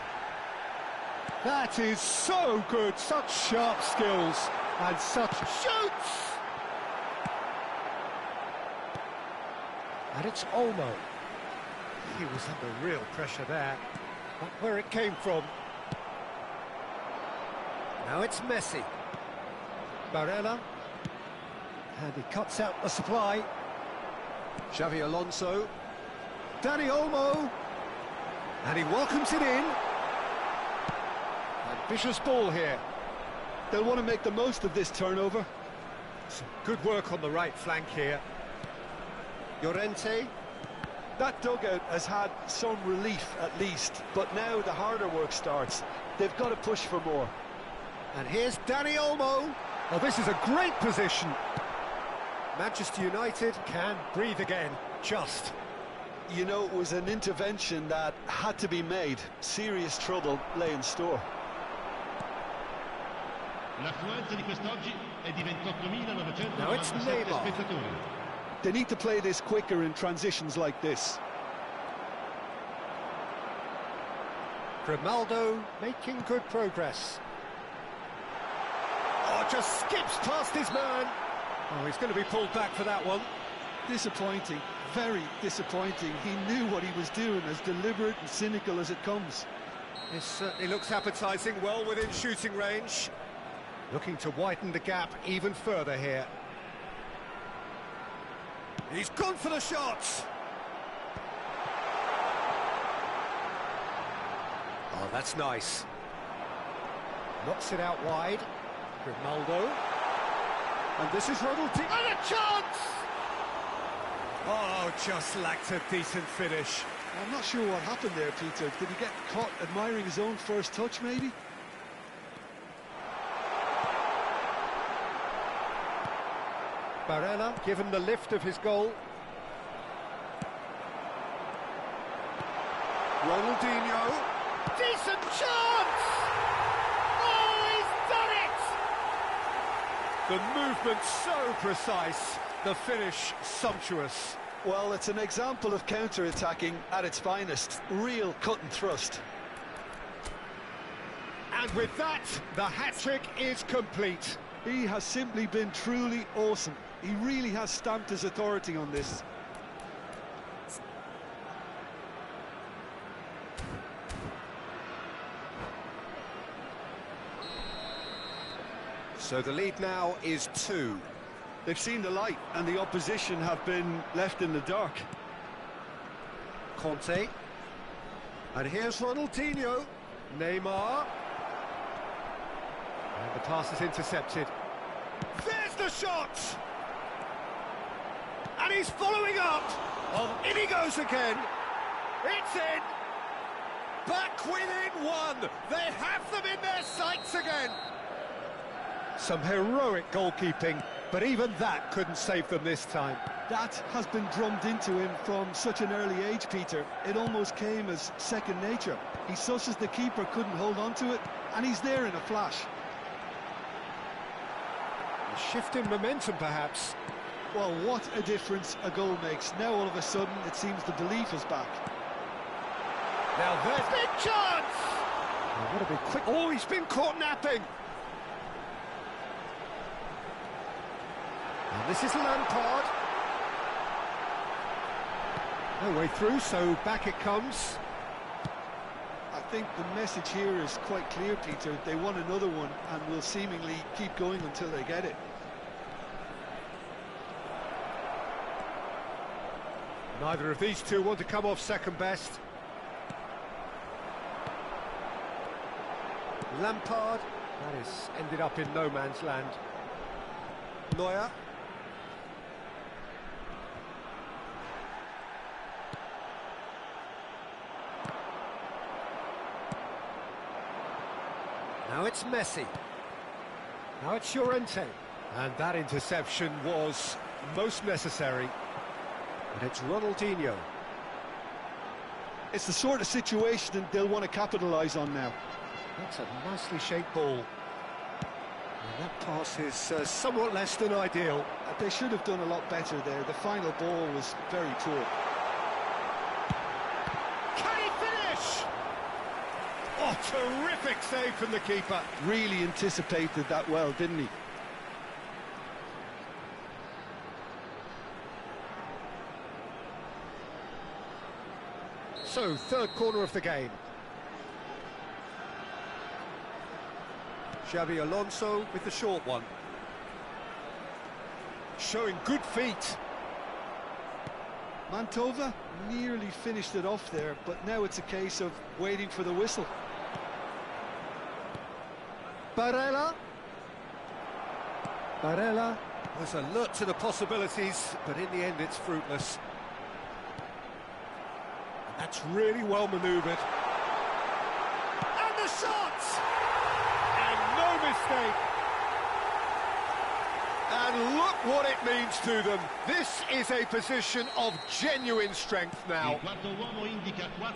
That is so good, such sharp skills, and such shoots! And it's Olmo. He was under real pressure there. Not where it came from. Now it's Messi. Barella. And he cuts out the supply. Xavi Alonso. Dani Olmo. And he welcomes it in. Ambitious ball here. They'll want to make the most of this turnover. Some good work on the right flank here. Llorente. That dugout has had some relief at least, but now the harder work starts. They've got to push for more. And here's Dani Olmo. Oh, this is a great position. Manchester United can breathe again, just. You know, it was an intervention that had to be made. Serious trouble lay in store. Now it's Neymar. They need to play this quicker in transitions like this. Grimaldo making good progress. Oh, just skips past his man. Oh, he's going to be pulled back for that one. Disappointing, very disappointing. He knew what he was doing, as deliberate and cynical as it comes. This certainly looks appetising, well within shooting range. Looking to widen the gap even further here. He's gone for the shots. Oh, that's nice. Knocks it out wide. Ronaldo. And this is Ronaldinho. And a chance! Oh, just lacked a decent finish. I'm not sure what happened there, Peter. Did he get caught admiring his own first touch, maybe? Barella given the lift of his goal. Ronaldinho. Decent chance! Oh, he's done it! The movement so precise, the finish sumptuous. Well, it's an example of counter-attacking at its finest. Real cut and thrust. And with that, the hat-trick is complete. He has simply been truly awesome. He really has stamped his authority on this. So the lead now is 2. They've seen the light, and the opposition have been left in the dark. Conte. And here's Ronaldinho. Neymar. And the pass is intercepted. There's the shot! And he's following up. In he goes again. It's in. Back within 1. They have them in their sights again. Some heroic goalkeeping, but even that couldn't save them this time. That has been drummed into him from such an early age, Peter. It almost came as second nature. He susses the keeper couldn't hold on to it, and he's there in a flash. A shift in momentum, perhaps. Well, what a difference a goal makes. Now, all of a sudden, it seems the belief is back. Now there's big chance! Oh, what a big quick... Oh, he's been caught napping! And this is Lampard. No way through, so back it comes. I think the message here is quite clear, Peter. They want another one and will seemingly keep going until they get it. Neither of these two want to come off second best. Lampard. That has ended up in no man's land. Neuer. Now it's Messi. Now it's Llorente. And that interception was most necessary. And it's Ronaldinho. It's the sort of situation that they'll want to capitalise on now. That's a nicely shaped ball. And that pass is somewhat less than ideal. They should have done a lot better there. The final ball was very poor. Can he finish? Oh, terrific save from the keeper. Really anticipated that well, didn't he? So, third corner of the game. Xabi Alonso with the short one. Showing good feet. Mantova nearly finished it off there, but now it's a case of waiting for the whistle. Barella. Barella was alert to the possibilities, but in the end it's fruitless. That's really well manoeuvred. And the shot! And no mistake. And look what it means to them. This is a position of genuine strength now.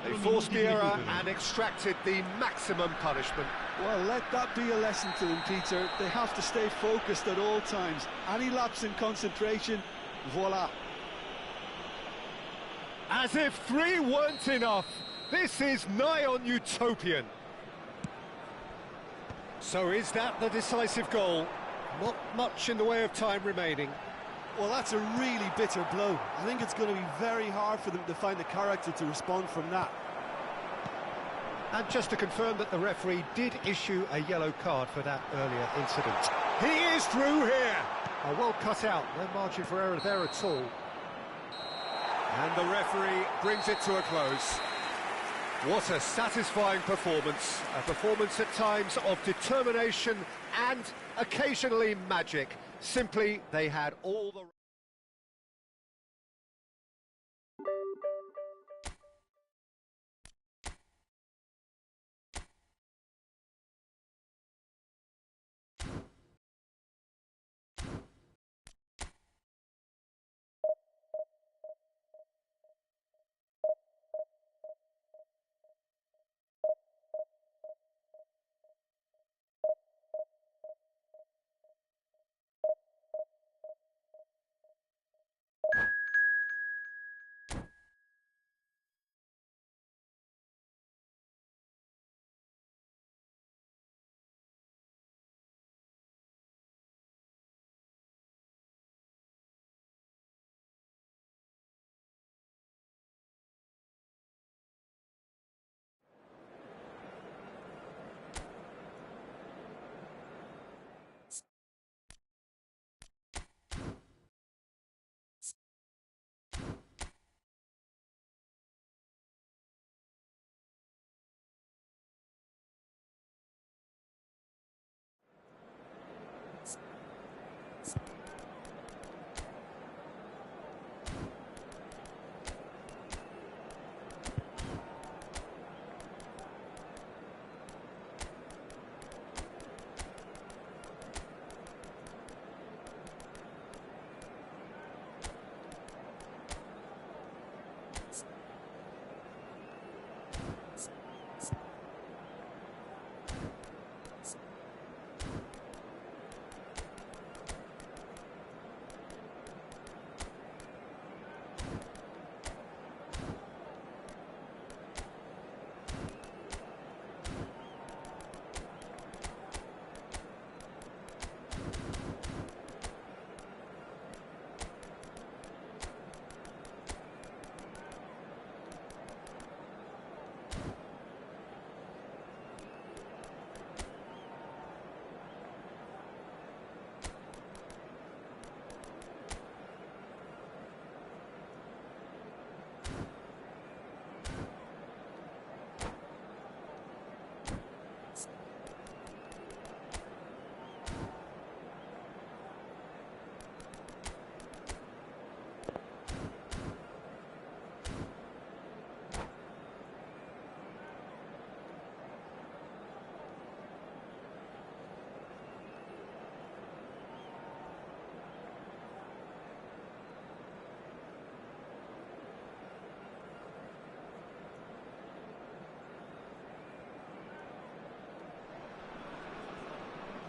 They forced the error and extracted the maximum punishment. Well, let that be a lesson to them, Peter. They have to stay focused at all times. Any lapse in concentration, voila. As if 3 weren't enough. This is nigh on utopian. So is that the decisive goal? Not much in the way of time remaining. Well, that's a really bitter blow. I think it's going to be very hard for them to find the character to respond from that. And just to confirm that the referee did issue a yellow card for that earlier incident. He is through here. Oh, well cut out. No margin for error there at all. And the referee brings it to a close. What a satisfying performance. A performance at times of determination and occasionally magic. Simply, they had all the...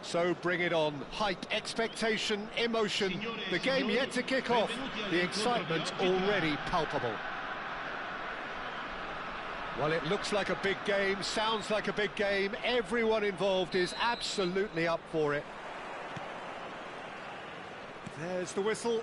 So bring it on. Hype, expectation, emotion. The game yet to kick off. The excitement already palpable. Well, it looks like a big game, sounds like a big game. Everyone involved is absolutely up for it. There's the whistle.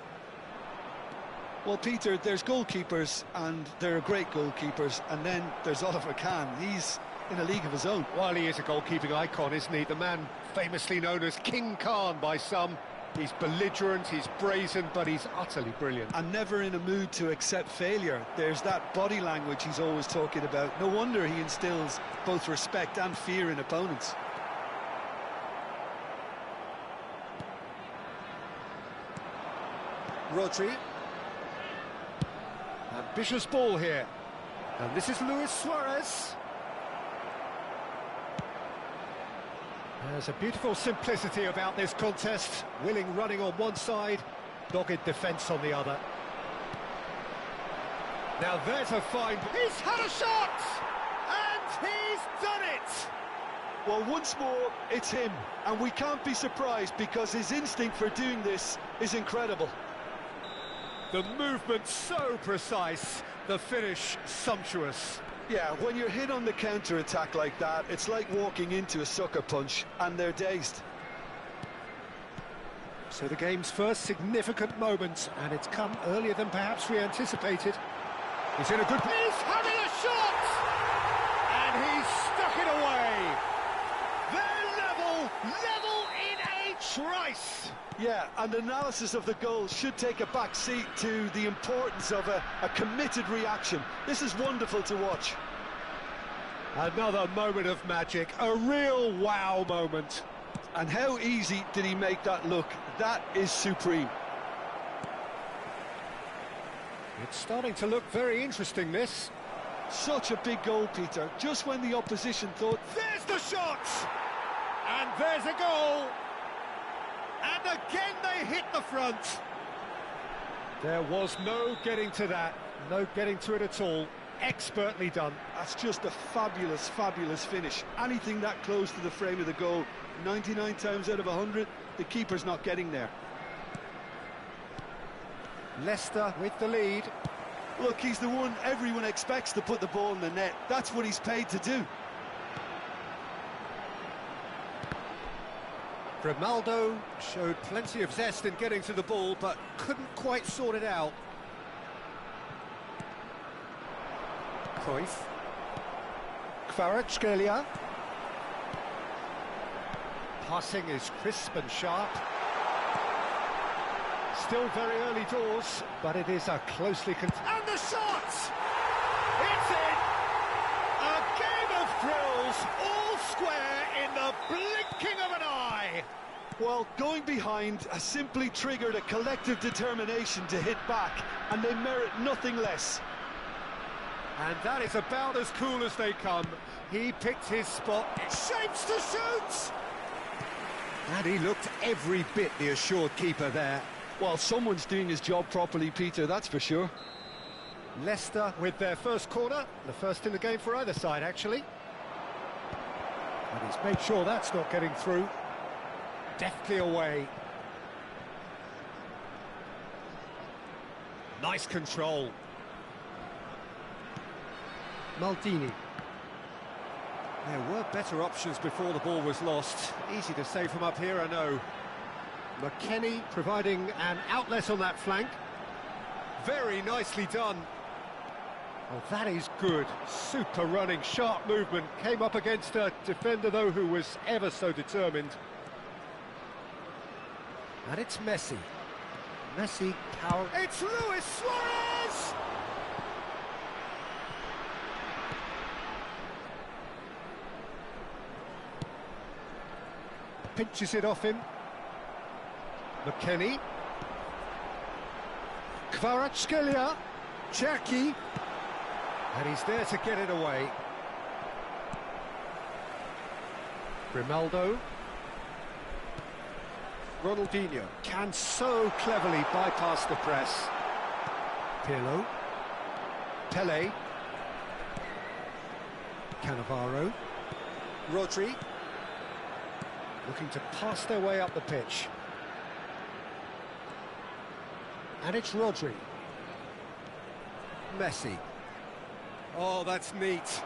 Well, Peter, there's goalkeepers, and there are great goalkeepers, and then there's Oliver Kahn. He's in a league of his own. Well, he is a goalkeeping icon, isn't he? The man famously known as King Khan by some. He's belligerent, he's brazen, but he's utterly brilliant. And never in a mood to accept failure. There's that body language he's always talking about. No wonder he instills both respect and fear in opponents. Rodri. Ambitious ball here. And this is Luis Suarez. There's a beautiful simplicity about this contest. Willing running on one side, dogged defence on the other. Now there's a fine... He's had a shot! And he's done it! Well, once more, it's him. And we can't be surprised because his instinct for doing this is incredible. The movement so precise, the finish sumptuous. Yeah, when you're hit on the counter-attack like that, it's like walking into a sucker punch, and they're dazed. So the game's first significant moment, and it's come earlier than perhaps we anticipated. He's in a good... He's having a shot! And he's stuck it away! They're level in a Trice! Yeah, and analysis of the goal should take a back seat to the importance of a committed reaction. This is wonderful to watch. Another moment of magic, a real wow moment. And how easy did he make that look? That is supreme. It's starting to look very interesting, this. Such a big goal, Peter, just when the opposition thought... There's the shot! And there's a goal! And again they hit the front. There was no getting to that, no getting to it at all. Expertly done. That's just a fabulous, fabulous finish. Anything that close to the frame of the goal, 99 times out of 100, the keeper's not getting there. Leicester with the lead. Look, he's the one everyone expects to put the ball in the net. That's what he's paid to do. Grimaldo showed plenty of zest in getting to the ball, but couldn't quite sort it out. Cruyff. Kvaratskhelia. Passing is crisp and sharp. Still very early doors, but it is a closely and the shot! It's in! A game of thrills, all square in the blinking of an eye! Well, going behind has simply triggered a collective determination to hit back, and they merit nothing less. And that is about as cool as they come. He picked his spot, shapes to shoot! And he looked every bit the assured keeper there. Well, someone's doing his job properly, Peter, that's for sure. Leicester with their first corner, the first in the game for either side, actually. And he's made sure that's not getting through. Deftly away. Nice control. Maldini. There were better options before the ball was lost. Easy to say from up here, I know. McKennie providing an outlet on that flank. Very nicely done. Oh, that is good. Super running, sharp movement. Came up against a defender, though, who was ever so determined. And it's Messi. Messi, power. It's Luis Suarez! Pinches it off him. McKennie. Kvaratskhelia. Cherki. And he's there to get it away. Grimaldo. Ronaldinho can so cleverly bypass the press. Pirlo. Pele. Cannavaro. Rodri. Looking to pass their way up the pitch. And it's Rodri. Messi. Oh, that's neat.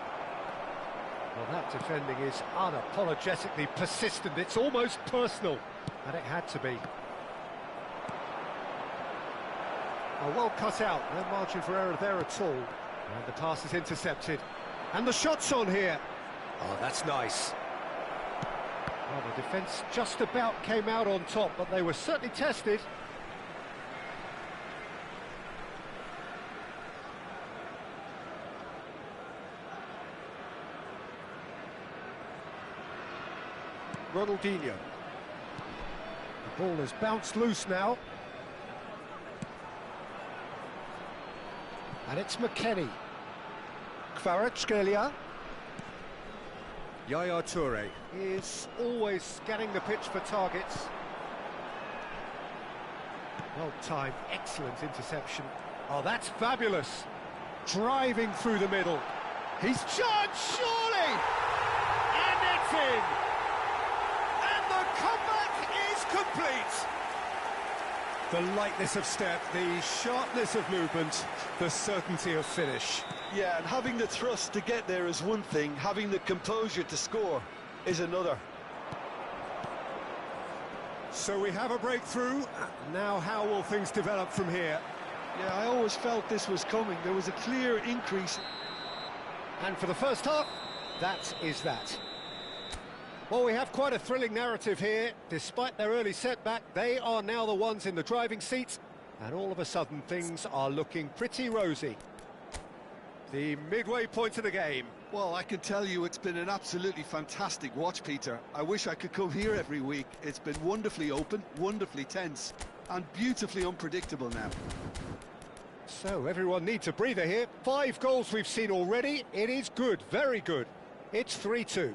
Well, that defending is unapologetically persistent. It's almost personal. And it had to be. Oh, well cut out. No margin for error there at all. And the pass is intercepted. And the shot's on here. Oh, that's nice. Well, the defence just about came out on top, but they were certainly tested. Ronaldinho. The ball has bounced loose now. And it's McKennie. Kvaratskhelia. Yaya Toure is always scanning the pitch for targets. Well timed, excellent interception. Oh, that's fabulous. Driving through the middle. He's charged, surely! And it's in! And the comeback is complete! The lightness of step, the sharpness of movement, the certainty of finish. Yeah, and having the thrust to get there is one thing, having the composure to score is another. So we have a breakthrough. Now how will things develop from here? Yeah, I always felt this was coming. There was a clear increase. And for the first half, that is that. Well, we have quite a thrilling narrative here. Despite their early setback, they are now the ones in the driving seat, and all of a sudden things are looking pretty rosy. The midway point of the game. Well, I can tell you it's been an absolutely fantastic watch, Peter. I wish I could come here every week. It's been wonderfully open, wonderfully tense, and beautifully unpredictable now. So everyone needs a breather here. 5 goals we've seen already. It is good, very good. It's 3-2.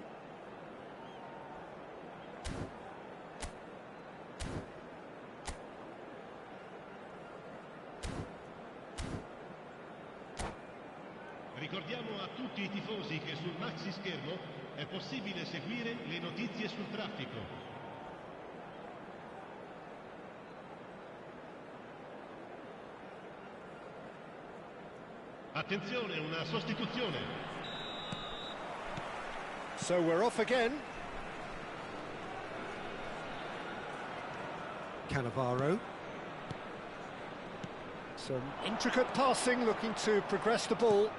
Ricordiamo a tutti i tifosi che sul maxi schermo è possibile seguire le notizie sul traffico. Attenzione, una sostituzione. So we're off again. Cannavaro. Some intricate passing, looking to progress the ball.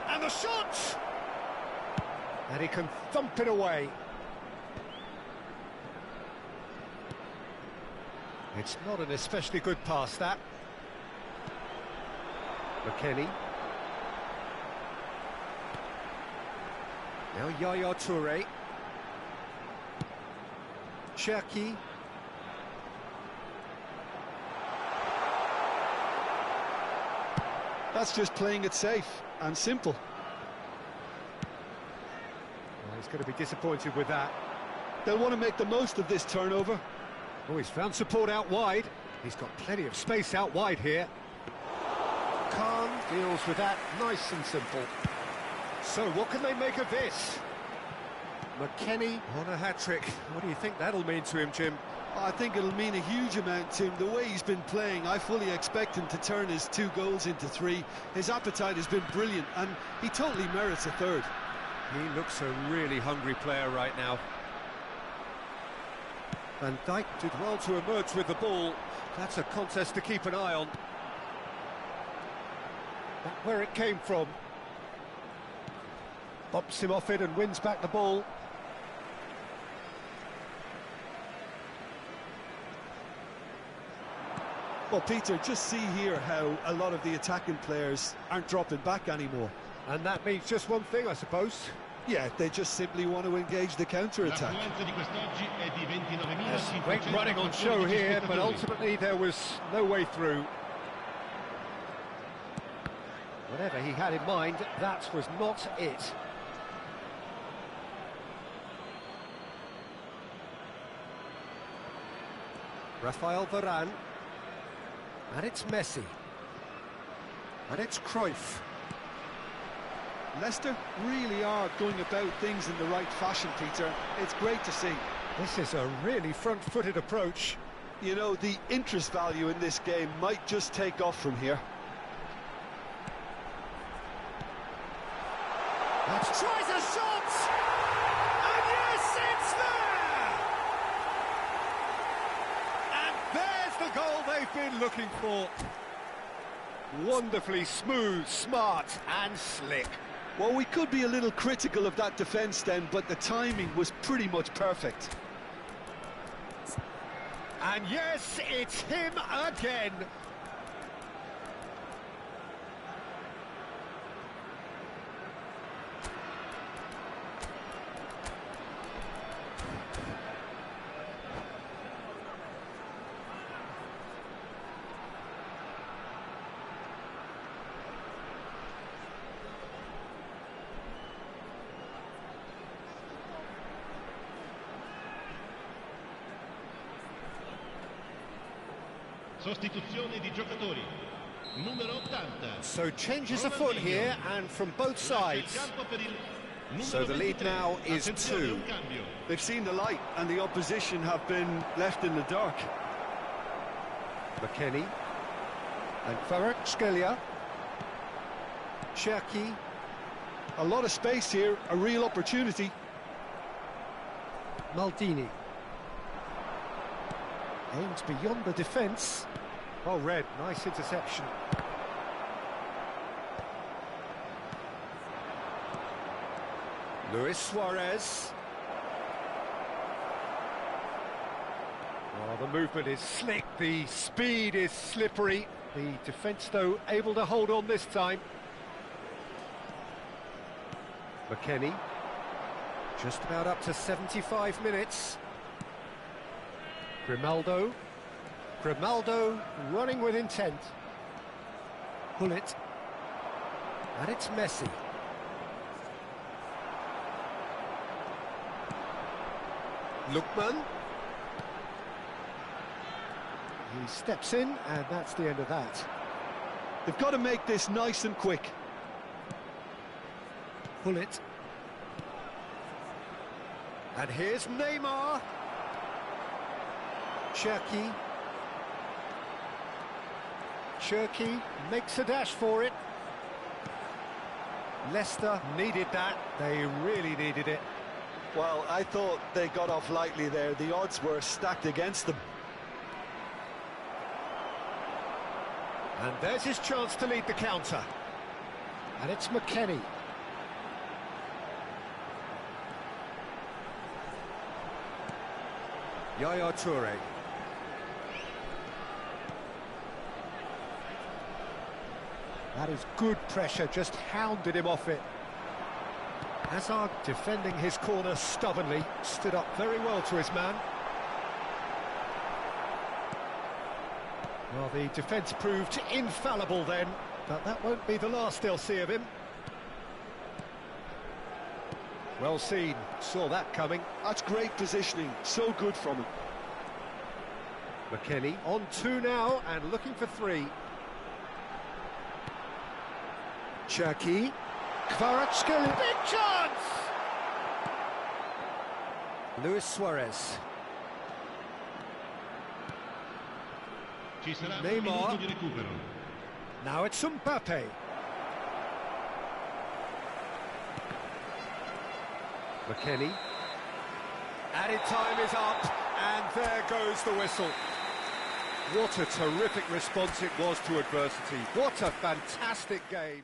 And the shot! And he can thump it away. It's not an especially good pass, that. McKennie. Now Yaya Toure. Cherki. That's just playing it safe and simple. Well, he's going to be disappointed with that. They'll want to make the most of this turnover. Oh, he's found support out wide. He's got plenty of space out wide here. Khan deals with that nice and simple. So what can they make of this? McKennie on a hat-trick. What do you think that'll mean to him, Jim? I think it'll mean a huge amount to him. The way he's been playing, I fully expect him to turn his 2 goals into 3. His appetite has been brilliant, and he totally merits a 3rd. He looks a really hungry player right now. Van Dijk did well to emerge with the ball. That's a contest to keep an eye on. But where it came from. Bumps him off it and wins back the ball. Well, Peter, just see here how a lot of the attacking players aren't dropping back anymore. And that means just one thing, I suppose. Yeah, they just simply want to engage the counter-attack. Great running on show here, but ultimately there was no way through. Whatever he had in mind, that was not it. Rafael Varane. And it's Messi. And it's Cruyff. Leicester really are going about things in the right fashion, Peter. It's great to see. This is a really front-footed approach. You know, the interest value in this game might just take off from here. Tries a shot! And yes, it's there! And there's the goal they've been looking for. Wonderfully smooth, smart and slick. Well, we could be a little critical of that defence then, but the timing was pretty much perfect. And yes, it's him again. Sostituzione di giocatori. Numero 80. So changes afoot here, and from both sides. So the lead now is 2. They've seen the light, and the opposition have been left in the dark. McKennie. And Kvaratskhelia. Cherki. A lot of space here, a real opportunity. Maldini. Aims beyond the defence. Oh, Red, nice interception. Luis Suarez. Oh, the movement is slick, the speed is slippery. The defence, though, able to hold on this time. McKennie, just about up to 75 minutes. Grimaldo running with intent. Hullet, and it's Messi. Lookman. He steps in, and that's the end of that. They've got to make this nice and quick. Hullet. And here's Neymar. Cherki makes a dash for it. Leicester needed that. They really needed it. Well, I thought they got off lightly there. The odds were stacked against them. And there's his chance to lead the counter. And it's McKennie. Yaya Toure. That is good pressure, just hounded him off it. Hazard defending his corner stubbornly, stood up very well to his man. Well, the defence proved infallible then, but that won't be the last they'll see of him. Well seen, saw that coming. That's great positioning, so good from him. McKennie on 2 now and looking for 3. Cherki, Kvaratskhelia, big chance! Luis Suarez. Ci sarà un Neymar. minuto di recupero. Now it's Mbappe. McKennie. Added time is up, and there goes the whistle. What a terrific response it was to adversity. What a fantastic game.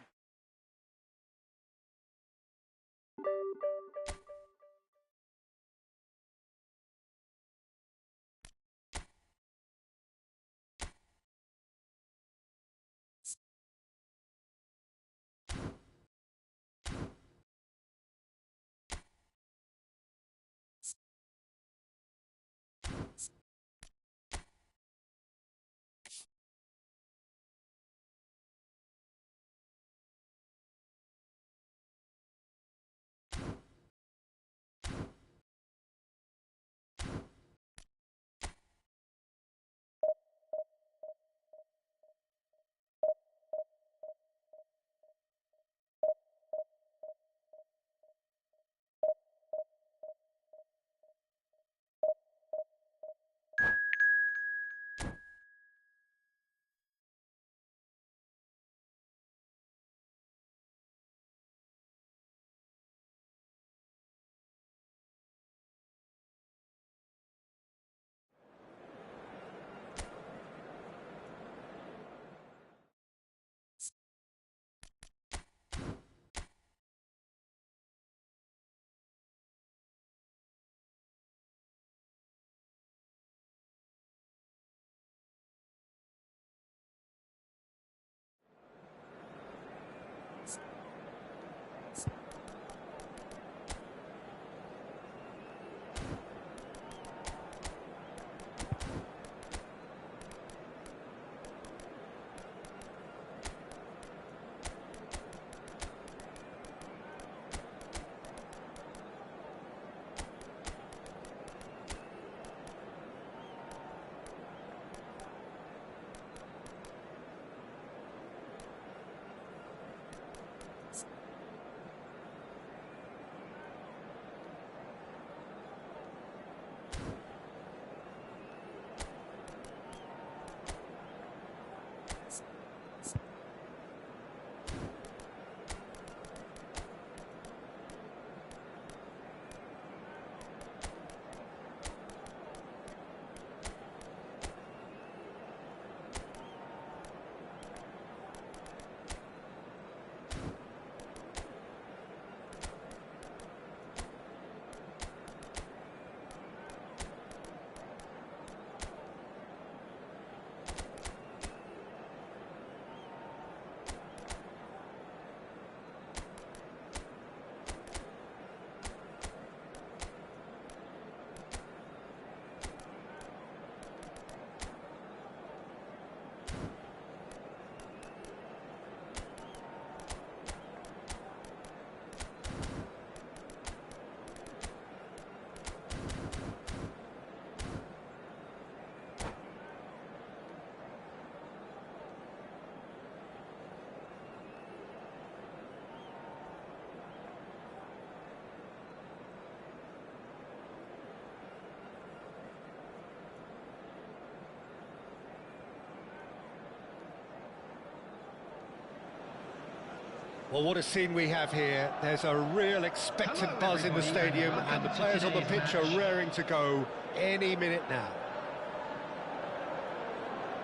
Well, what a scene we have here. There's a real expectant buzz in the stadium, and the players on the pitch are raring to go any minute now.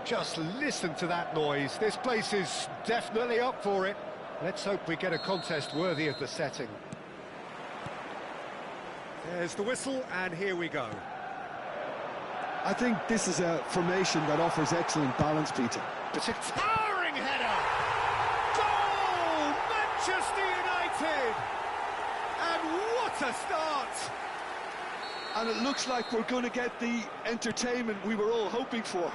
Just listen to that noise. This place is definitely up for it. Let's hope we get a contest worthy of the setting. There's the whistle, and here we go. I think this is a formation that offers excellent balance, Peter. It's a towering header! Goal! Manchester United! And what a start! And it looks like we're going to get the entertainment we were all hoping for.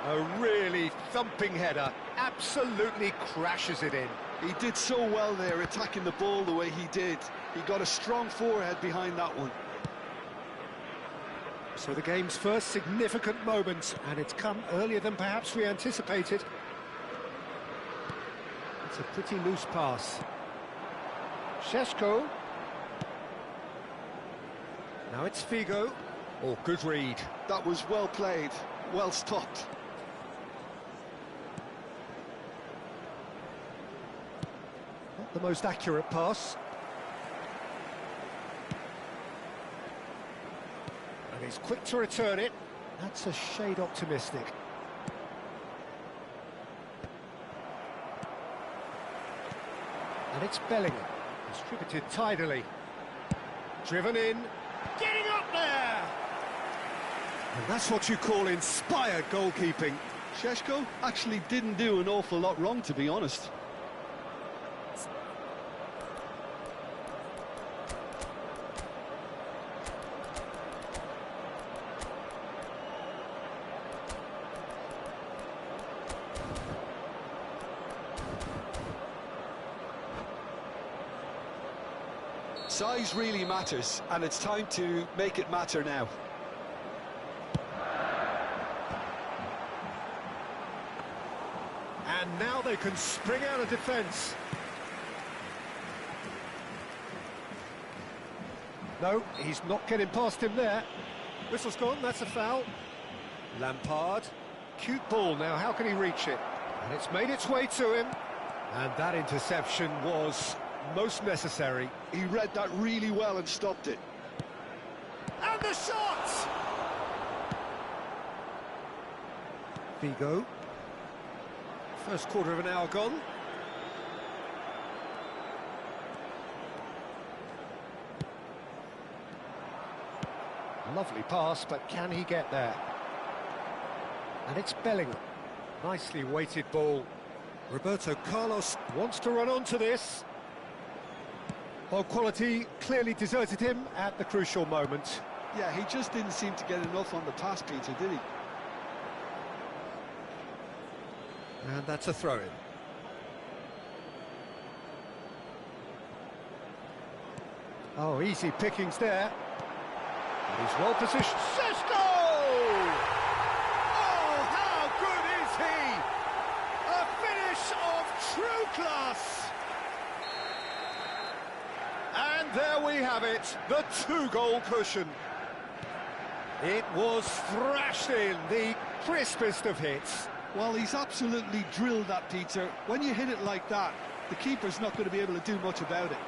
A really thumping header, absolutely crashes it in. He did so well there, attacking the ball the way he did. He got a strong forehead behind that one. So the game's first significant moment, and it's come earlier than perhaps we anticipated. It's a pretty loose pass. Šeško. Now it's Figo. Oh, good read. That was well played, well stopped. Not the most accurate pass. And he's quick to return it. That's a shade optimistic. And it's Bellingham. Distributed tidily. Driven in. Getting up there! And that's what you call inspired goalkeeping. Šeško actually didn't do an awful lot wrong, to be honest. Size really matters, and it's time to make it matter now. And now they can spring out of defence. No, he's not getting past him there. Whistle's gone, that's a foul. Lampard. Cute ball now, how can he reach it? And it's made its way to him. And that interception was most necessary. He read that really well and stopped it. And the shot! Figo. First quarter of an hour gone. Lovely pass, but can he get there? And it's Bellingham. Nicely weighted ball. Roberto Carlos wants to run onto this. Well, quality clearly deserted him at the crucial moment. Yeah, he just didn't seem to get enough on the pass, Peter, did he? And that's a throw-in. Oh, easy pickings there. And he's well positioned. Šeško! Oh, how good is he? A finish of true class. And there we have it, the two-goal cushion. It was thrashed in, the crispest of hits. Well, he's absolutely drilled that, Peter. When you hit it like that, the keeper's not going to be able to do much about it.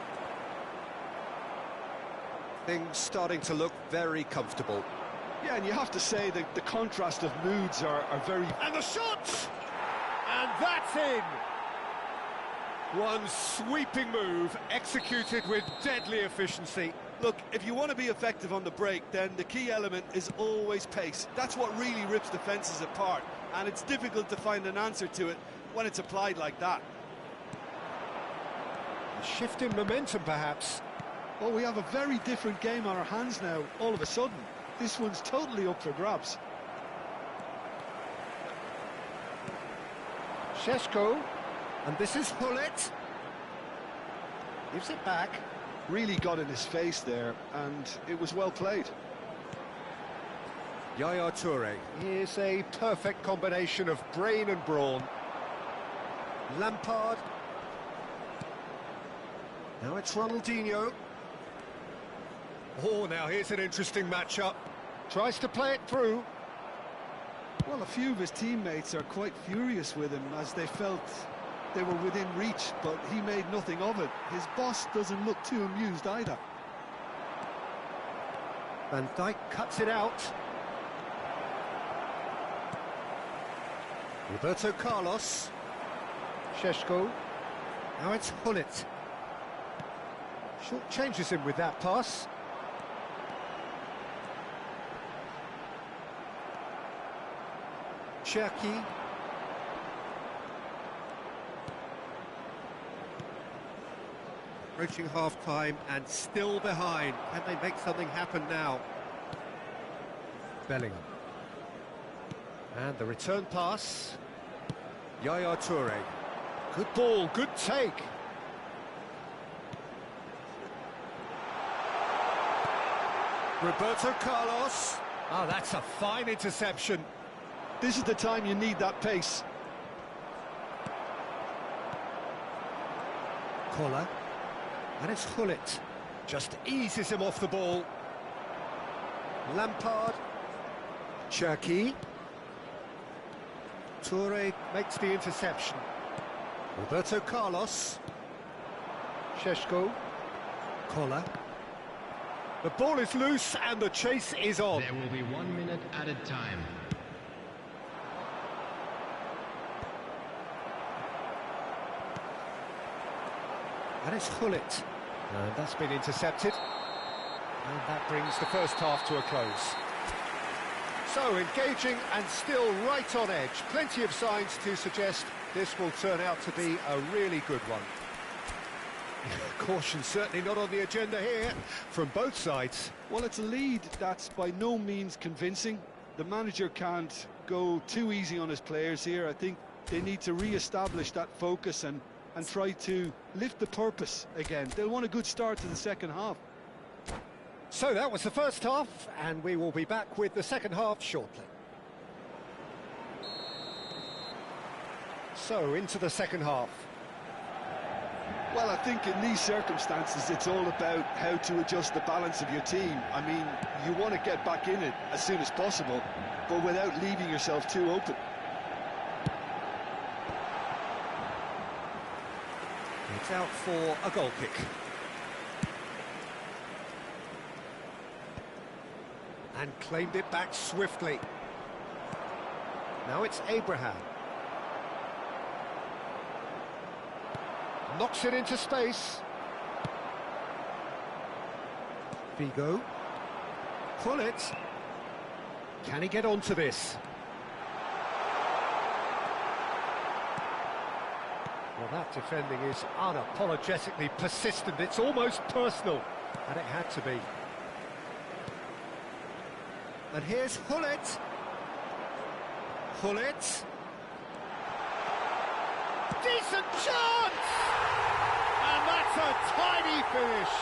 Things starting to look very comfortable. Yeah, and you have to say that the contrast of moods are very... And the shot! And that's in! One sweeping move, executed with deadly efficiency. Look, if you want to be effective on the break, then the key element is always pace. That's what really rips defences apart, and it's difficult to find an answer to it when it's applied like that. A shift in momentum, perhaps. Well, we have a very different game on our hands now, all of a sudden. This one's totally up for grabs. Šeško, and this is Hullet. Gives it back. Really got in his face there, and it was well played. Yaya Toure is a perfect combination of brain and brawn. Lampard. Now it's Ronaldinho. Oh, now here's an interesting matchup. Tries to play it through. Well, a few of his teammates are quite furious with him, as they felt they were within reach, but he made nothing of it. His boss doesn't look too amused either. Van Dijk cuts it out. Roberto Carlos. Šeško. Now it's Hullet. Short changes him with that pass. Cherki. Approaching half-time and still behind. Can they make something happen now? Bellingham. And the return pass. Yaya Toure. Good ball, good take. Roberto Carlos. Oh, that's a fine interception. This is the time you need that pace. Koller. And it's Hullet. Just eases him off the ball. Lampard. Cherki. Toure makes the interception. Roberto Carlos. Šeško. Koller. The ball is loose and the chase is on. There will be 1 minute added time. And it's Hullet. And that's been intercepted. And that brings the first half to a close. So, engaging and still right on edge. Plenty of signs to suggest this will turn out to be a really good one. Caution certainly not on the agenda here from both sides. Well, it's a lead that's by no means convincing. The manager can't go too easy on his players here. I think they need to re-establish that focus and try to lift the purpose again. They'll want a good start to the second half. So that was the first half, and we will be back with the second half shortly. So, into the second half. Well, I think in these circumstances, it's all about how to adjust the balance of your team. I mean, you want to get back in it as soon as possible, but without leaving yourself too open. It's out for a goal kick. And claimed it back swiftly. Now it's Abraham. Knocks it into space. Figo. Pull it. Can he get onto this? Well, that defending is unapologetically persistent. It's almost personal. And it had to be. And here's Hullet. Hullet. Decent chance! And that's a tiny finish.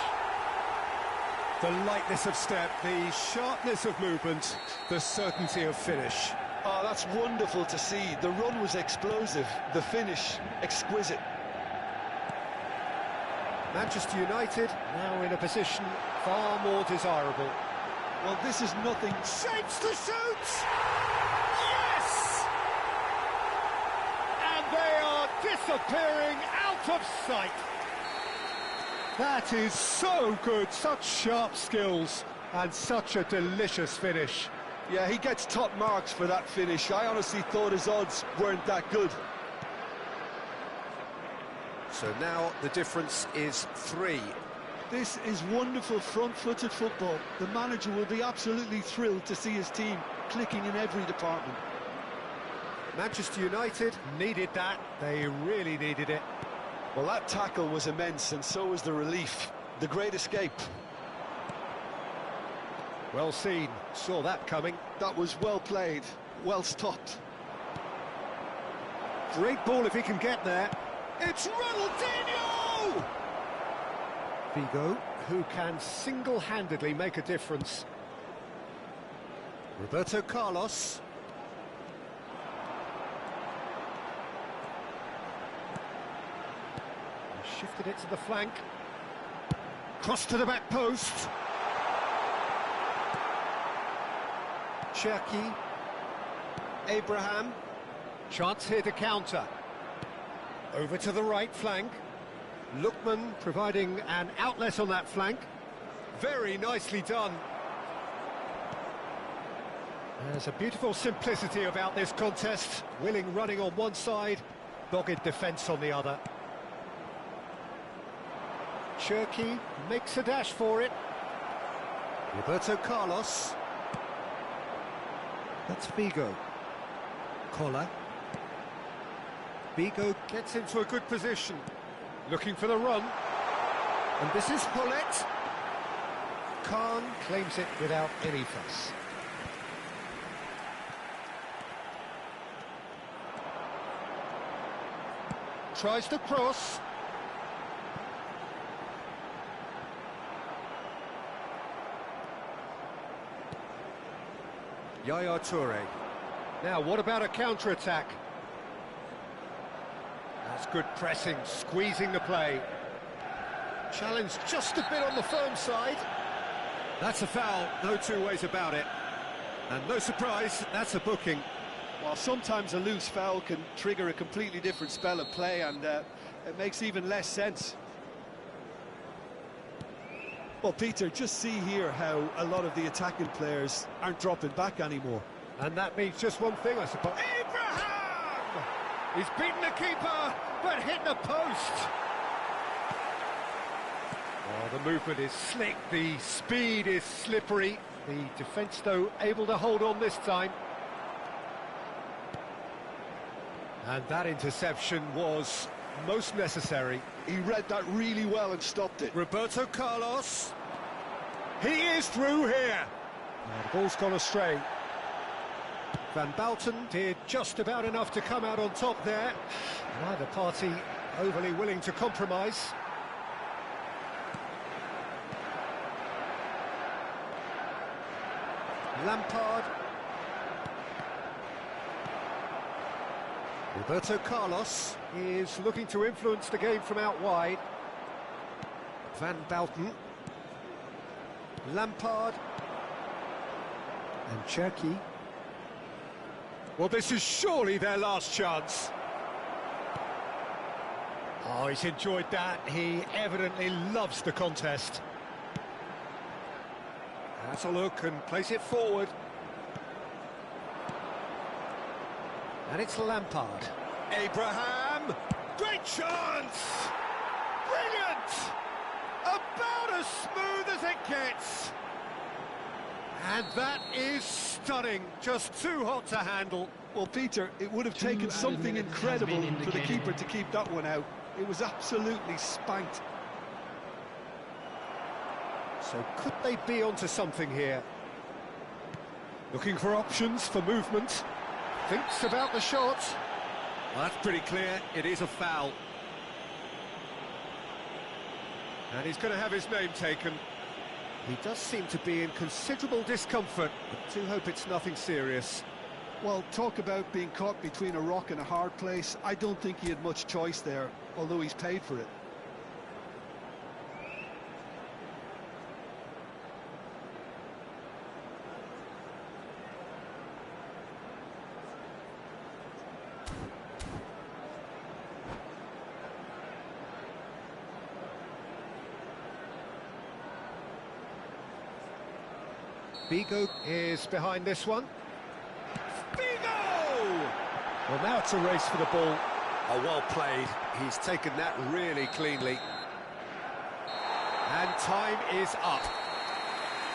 The lightness of step, the sharpness of movement, the certainty of finish. Oh, that's wonderful to see. The run was explosive, the finish exquisite. Manchester United now in a position far more desirable. Well, this is nothing. Shapes to shoot! Yes! And they are disappearing out of sight. That is so good, such sharp skills and such a delicious finish. Yeah, he gets top marks for that finish. I honestly thought his odds weren't that good. So now the difference is 3. This is wonderful front-footed football. The manager will be absolutely thrilled to see his team clicking in every department. Manchester United needed that. They really needed it. Well, that tackle was immense, and so was the relief. The great escape. Well seen. Saw that coming. That was well played, well stopped. Great ball if he can get there. It's Ronaldinho! Figo, who can single-handedly make a difference. Roberto Carlos. He shifted it to the flank. Cross to the back post. Cherki. Abraham. Chance here to counter. Over to the right flank. Lookman providing an outlet on that flank. Very nicely done. There's a beautiful simplicity about this contest. Willing running on one side, dogged defence on the other. Cherky makes a dash for it. Roberto Carlos. That's Vigo. Collar. Vigo gets into a good position. Looking for the run. And this is Hullet. Khan claims it without any fuss. Tries to cross. Yaya Toure. Now, what about a counter-attack? That's good pressing, squeezing the play. Challenge just a bit on the firm side. That's a foul, no two ways about it. And no surprise, that's a booking. Well, sometimes a loose foul can trigger a completely different spell of play, and it makes even less sense. Well, Peter, just see here how a lot of the attacking players aren't dropping back anymore. And that means just one thing, I suppose. Abraham! He's beaten the keeper, but hit the post. Oh, the movement is slick, the speed is slippery. The defence, though, able to hold on this time. And that interception was most necessary. He read that really well and stopped it. Roberto Carlos. He is through here. Oh, the ball's gone astray. Van Bouten did just about enough to come out on top there. Neither party overly willing to compromise. Lampard. Roberto Carlos is looking to influence the game from out wide. Van Bouten. Lampard. And Cherky. Well, this is surely their last chance. Oh, he's enjoyed that. He evidently loves the contest. That's a look and place it forward. And it's Lampard. Abraham! Great chance! Brilliant! About as smooth as it gets. And that is stunning. Just too hot to handle. Well, Peter, it would have taken something incredible for the keeper to keep that one out. It was absolutely spanked. So could they be onto something here? Looking for options for movement. Thinks about the shot. Well, that's pretty clear. It is a foul. And he's going to have his name taken. He does seem to be in considerable discomfort, but do hope it's nothing serious. Well, talk about being caught between a rock and a hard place. I don't think he had much choice there, although he's paid for it. Vigo is behind this one. Vigo! Well, now it's a race for the ball. Oh, well played. He's taken that really cleanly. And time is up.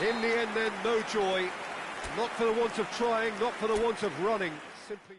In the end, then, no joy. Not for the want of trying, not for the want of running. Simply...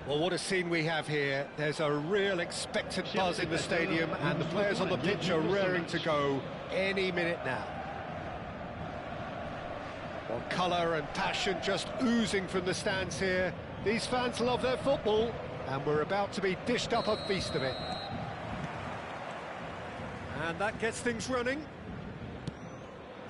Well, what a scene we have here. There's a real expectant buzz in the stadium, and the players on the pitch are raring to go any minute now. Well, colour and passion just oozing from the stands here. These fans love their football, and we're about to be dished up a feast of it. And that gets things running.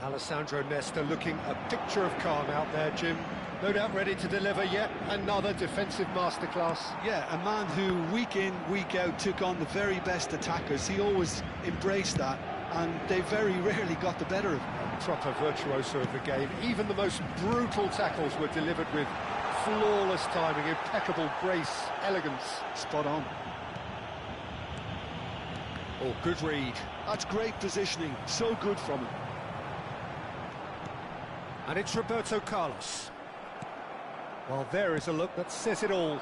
Alessandro Nesta looking a picture of calm out there, Jim. No doubt ready to deliver yet another defensive masterclass. Yeah, a man who week in, week out took on the very best attackers. He always embraced that, and they very rarely got the better of him. A proper virtuoso of the game. Even the most brutal tackles were delivered with flawless timing, impeccable grace, elegance. Spot on. Oh, good read. That's great positioning, so good from him. And it's Roberto Carlos. Well, there is a look that says it all.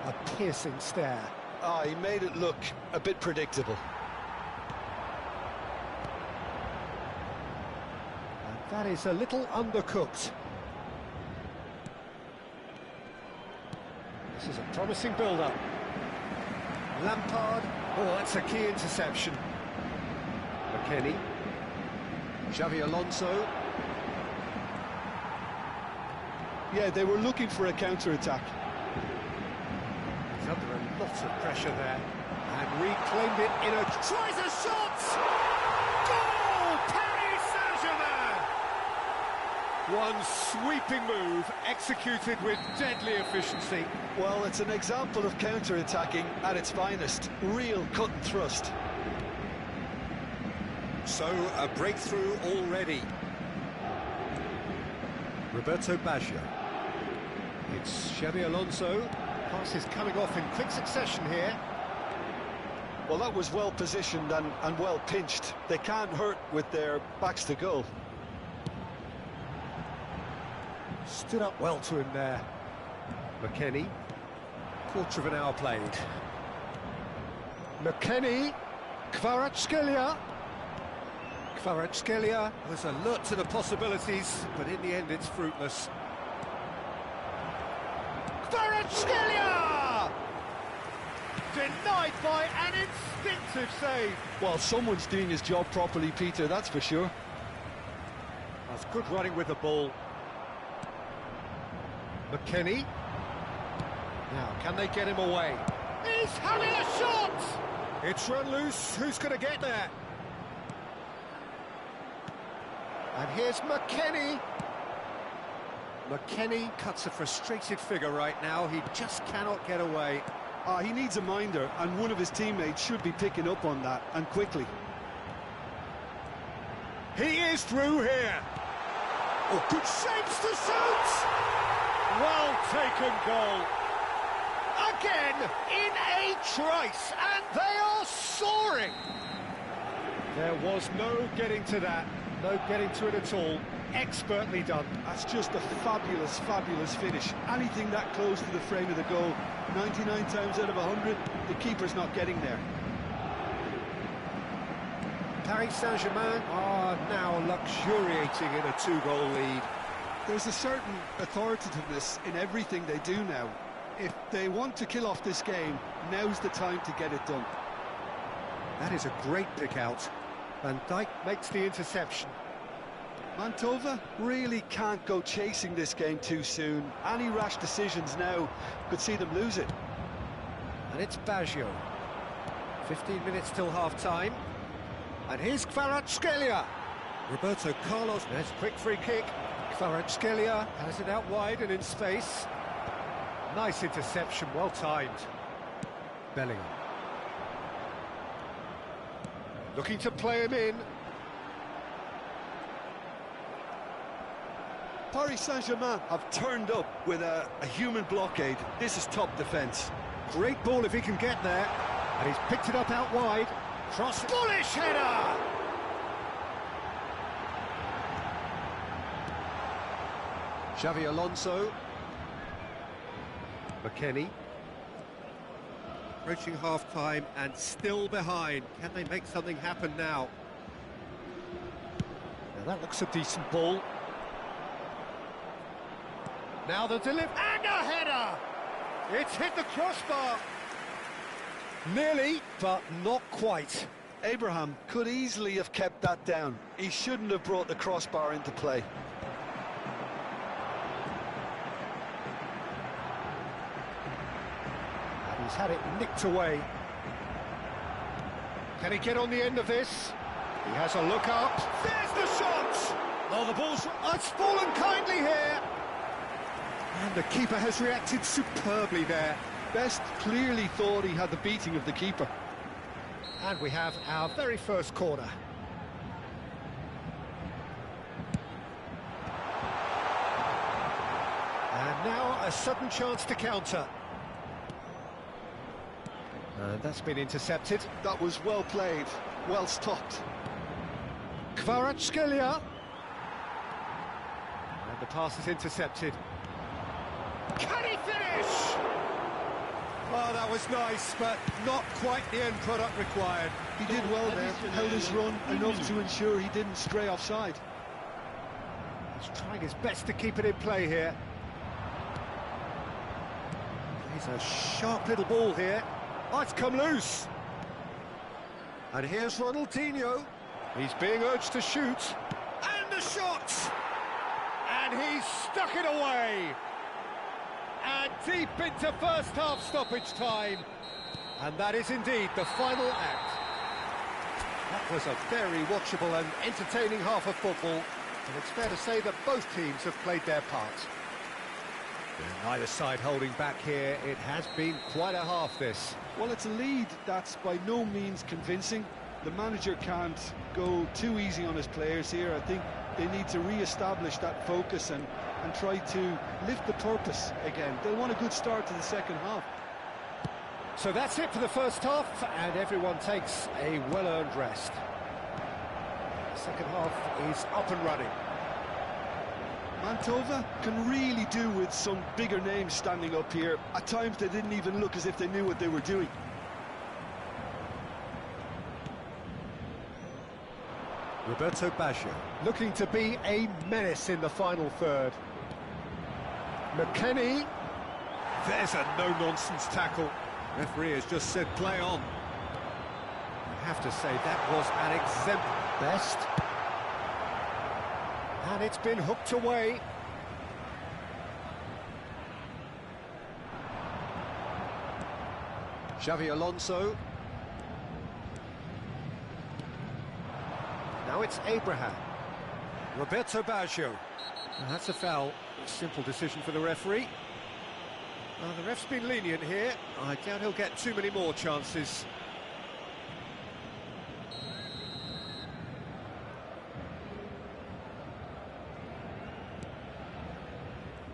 A piercing stare. Ah, he made it look a bit predictable. And that is a little undercooked. This is a promising build-up. Lampard. Oh, that's a key interception. McKennie. Xavi Alonso. Yeah, they were looking for a counter-attack. He's under a lot of pressure there. And reclaimed it in a... Tries a shot! Goal! Paris Saint-Germain! One sweeping move, executed with deadly efficiency. Well, it's an example of counter-attacking at its finest. Real cut and thrust. So, a breakthrough already. Roberto Baggio. It's Xavi Alonso. Pass is coming off in quick succession here. Well, that was well positioned and well pinched. They can't hurt with their backs to goal. Stood up well to him there. McKennie. Quarter of an hour played. McKennie. Kvaratskhelia. Kvaratskhelia was alert to the possibilities, but in the end it's fruitless. Kvaratskhelia! Denied by an instinctive save. Well, someone's doing his job properly, Peter, that's for sure. That's good running with the ball. McKennie. Now, can they get him away? He's having a shot! It's run loose. Who's going to get there? And here's McKennie. McKennie cuts a frustrated figure right now. He just cannot get away. He needs a minder, and one of his teammates should be picking up on that, and quickly. He is through here. Oh, good shapes to shoot! Well taken goal. Again, in a trice, and they are soaring. There was no getting to that. No getting to it at all. Expertly done. That's just a fabulous, fabulous finish. Anything that close to the frame of the goal, 99 times out of 100, the keeper's not getting there. Paris Saint-Germain are now luxuriating in a 2-goal lead. There's a certain authoritativeness in everything they do now. If they want to kill off this game, now's the time to get it done. That is a great pick out. Van Dijk makes the interception. Mantova really can't go chasing this game too soon. Any rash decisions now could see them lose it. And it's Baggio. 15 minutes till half-time. And here's Kvaratskhelia. Roberto Carlos, there's a quick free kick. Kvaratskhelia has it out wide and in space. Nice interception, well timed. Bellingham. Looking to play him in. Paris Saint-Germain have turned up with a human blockade. This is top defence. Great ball if he can get there. And he's picked it up out wide. Cross. Bullish header! Xavi Alonso. McKennie. Approaching half-time and still behind. Can they make something happen now? Now that looks a decent ball. Now the delivery and a header! It's hit the crossbar. Nearly, but not quite. Abraham could easily have kept that down. He shouldn't have brought the crossbar into play. And he's had it nicked away. Can he get on the end of this? He has a look up. There's the shot! Oh, the ball's... it's fallen kindly here. And the keeper has reacted superbly there. Best clearly thought he had the beating of the keeper. And we have our very first corner. And now a sudden chance to counter. And that's been intercepted. That was well played, well stopped. Kvaratskhelia. And the pass is intercepted. Can he finish? Oh, that was nice, but not quite the end product required. He did well there, held his run enough to ensure he didn't stray offside. He's trying his best to keep it in play here. He's a sharp little ball here. Oh, it's come loose. And here's Ronaldinho. He's being urged to shoot. And the shot! And he's stuck it away. And deep into first half stoppage time. And that is indeed the final act. That was a very watchable and entertaining half of football. And it's fair to say that both teams have played their part. With neither side holding back here, it has been quite a half this. Well, it's a lead that's by no means convincing. The manager can't go too easy on his players here. I think they need to re-establish that focus and try to lift the purpose again. They'll want a good start to the second half. So that's it for the first half, and everyone takes a well-earned rest. The second half is up and running. Mantova can really do with some bigger names standing up here. At times they didn't even look as if they knew what they were doing. Roberto Baggio looking to be a menace in the final third. McKennie. There's a no-nonsense tackle. Referee has just said play on. I have to say that was an exemplary best. And it's been hooked away. Xavi Alonso. Now it's Abraham. Roberto Baggio. And that's a foul. Simple decision for the referee. Well, the ref's been lenient here. I doubt he'll get too many more chances.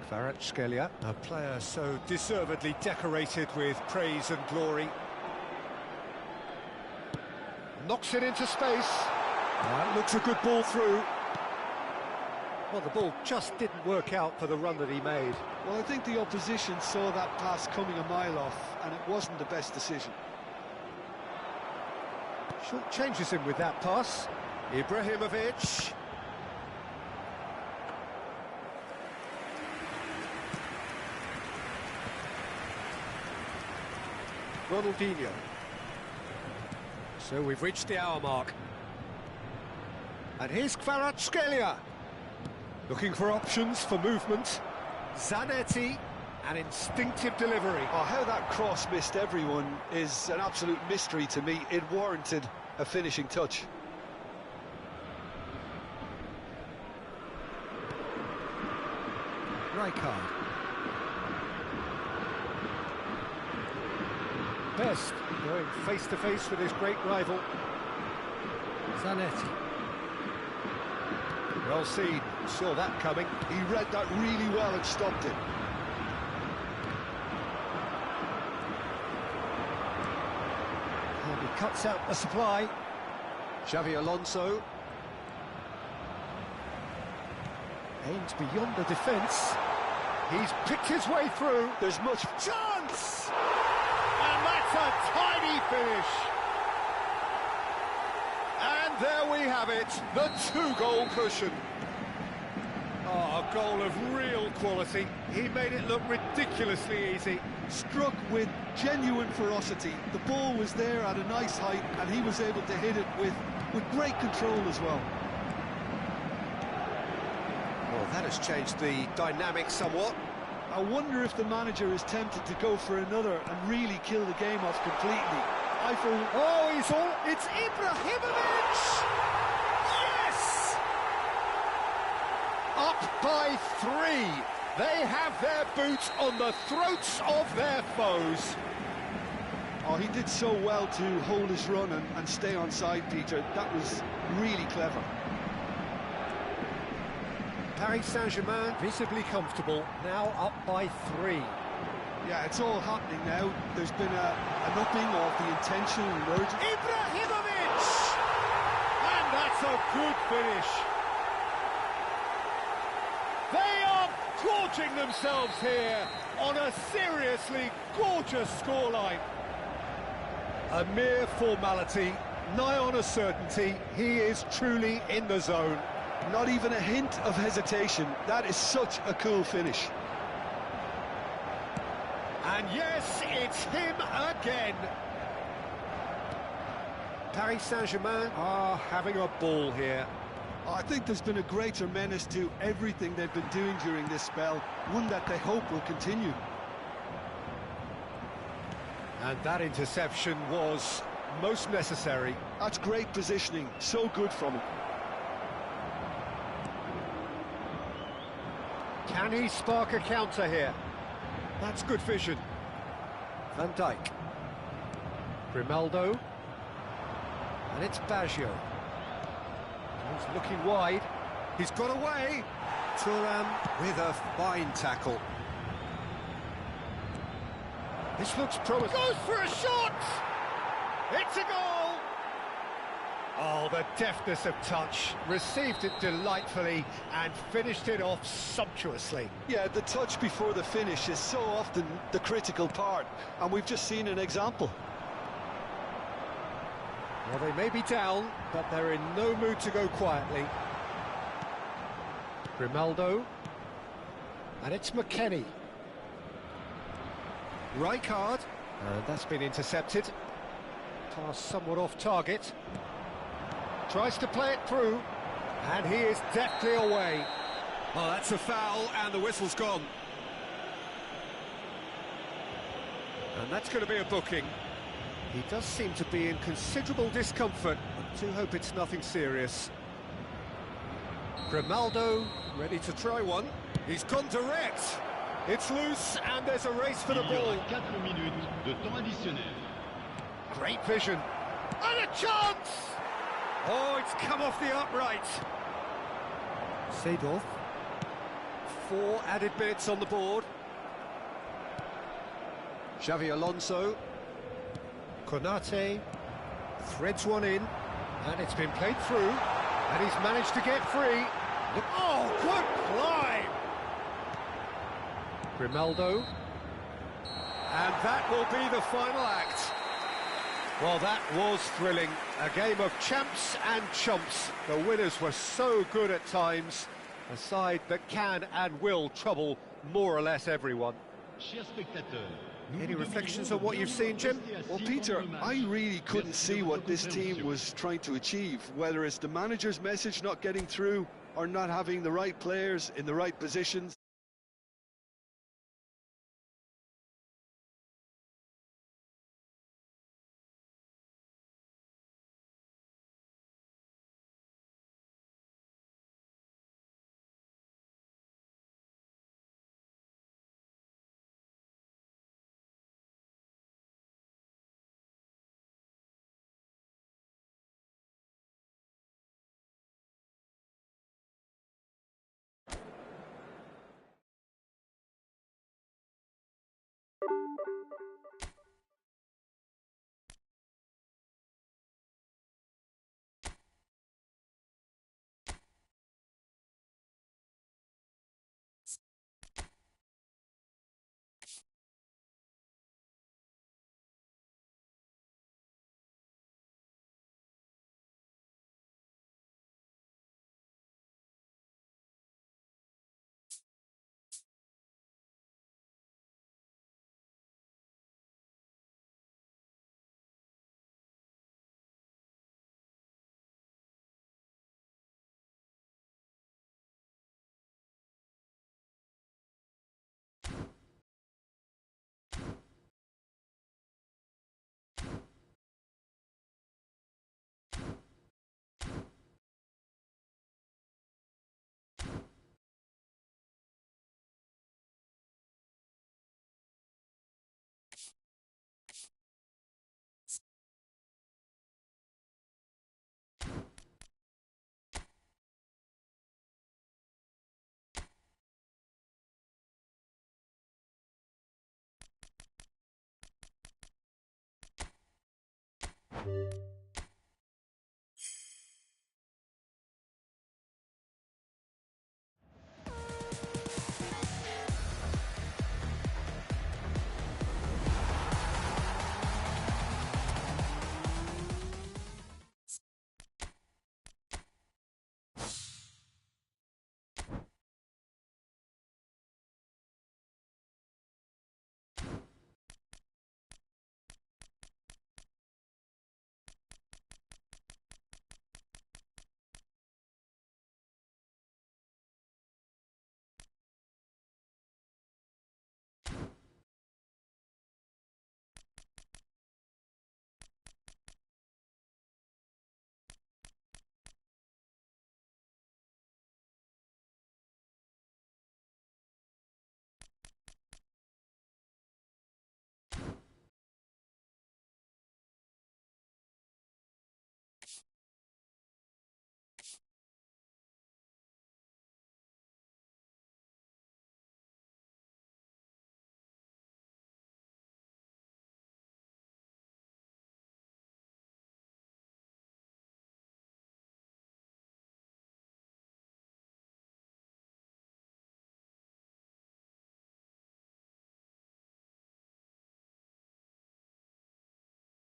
Kvaratskhelia, a player so deservedly decorated with praise and glory. Knocks it into space. That looks a good ball through. Well, the ball just didn't work out for the run that he made. Well, I think the opposition saw that pass coming a mile off, and it wasn't the best decision. Short changes him with that pass. Ibrahimovic. Ronaldinho. So we've reached the hour mark. And here's Kvaratskhelia. Looking for options for movement. Zanetti, an instinctive delivery. Oh, how that cross missed everyone is an absolute mystery to me. It warranted a finishing touch. Rijkaard. Best going face-to-face with his great rival. Zanetti. Well seen, saw that coming. He read that really well and stopped it. And he cuts out the supply. Xavi Alonso. Aims beyond the defence. He's picked his way through. There's much chance! And that's a tiny finish. And there we have it, the two-goal cushion. Oh, Oh, a goal of real quality. He made it look ridiculously easy. Struck with genuine ferocity. The ball was there at a nice height, and he was able to hit it with great control as well. Well, that has changed the dynamic somewhat. I wonder if the manager is tempted to go for another and really kill the game off completely. Oh, he's all... It's Ibrahimovic! Yes! Up by 3. They have their boots on the throats of their foes. Oh, he did so well to hold his run and stay on side, Peter. That was really clever. Paris Saint-Germain visibly comfortable, now up by 3. Yeah, it's all happening now. There's been an upping of the intentional emergence. Ibrahimovic! And that's a good finish. They are gorging themselves here on a seriously gorgeous scoreline. A mere formality, nigh on a certainty. He is truly in the zone. Not even a hint of hesitation. That is such a cool finish. And yes, it's him again. Paris Saint-Germain are having a ball here. I think there's been a greater menace to everything they've been doing during this spell, one that they hope will continue. And that interception was most necessary. That's great positioning, so good from him. Can he spark a counter here? That's good vision. Van Dijk. Grimaldo. And it's Baggio. He's looking wide. He's got away. Thuram with a fine tackle. This looks promising. Goes for a shot! It's a goal! Oh, the deftness of touch. Received it delightfully and finished it off sumptuously. Yeah, the touch before the finish is so often the critical part, and we've just seen an example. Well, they may be down, but they're in no mood to go quietly. Grimaldo. And it's McKennie. Rijkaard. And that's been intercepted. Pass somewhat off target. Tries to play it through. And he is deftly away. Oh, that's a foul, and the whistle's gone. And that's going to be a booking. He does seem to be in considerable discomfort. I do hope it's nothing serious. Grimaldo, ready to try one. He's gone direct. It's loose, and there's a race for the ball. 4 minutes de temps additionnel. Great vision. And a chance! Oh, it's come off the upright. Seedorf. 4 added minutes on the board. Xavi Alonso. Konate threads one in, and it's been played through, and he's managed to get free. Oh, good climb! Grimaldo, and that will be the final act. Well, that was thrilling. A game of champs and chumps. The winners were so good at times. A side that can and will trouble more or less everyone. Chers spectateurs, Any reflections on what you've seen, Jim? Well, Peter, I really couldn't see what this team was trying to achieve, whether it's the manager's message not getting through or not having the right players in the right positions.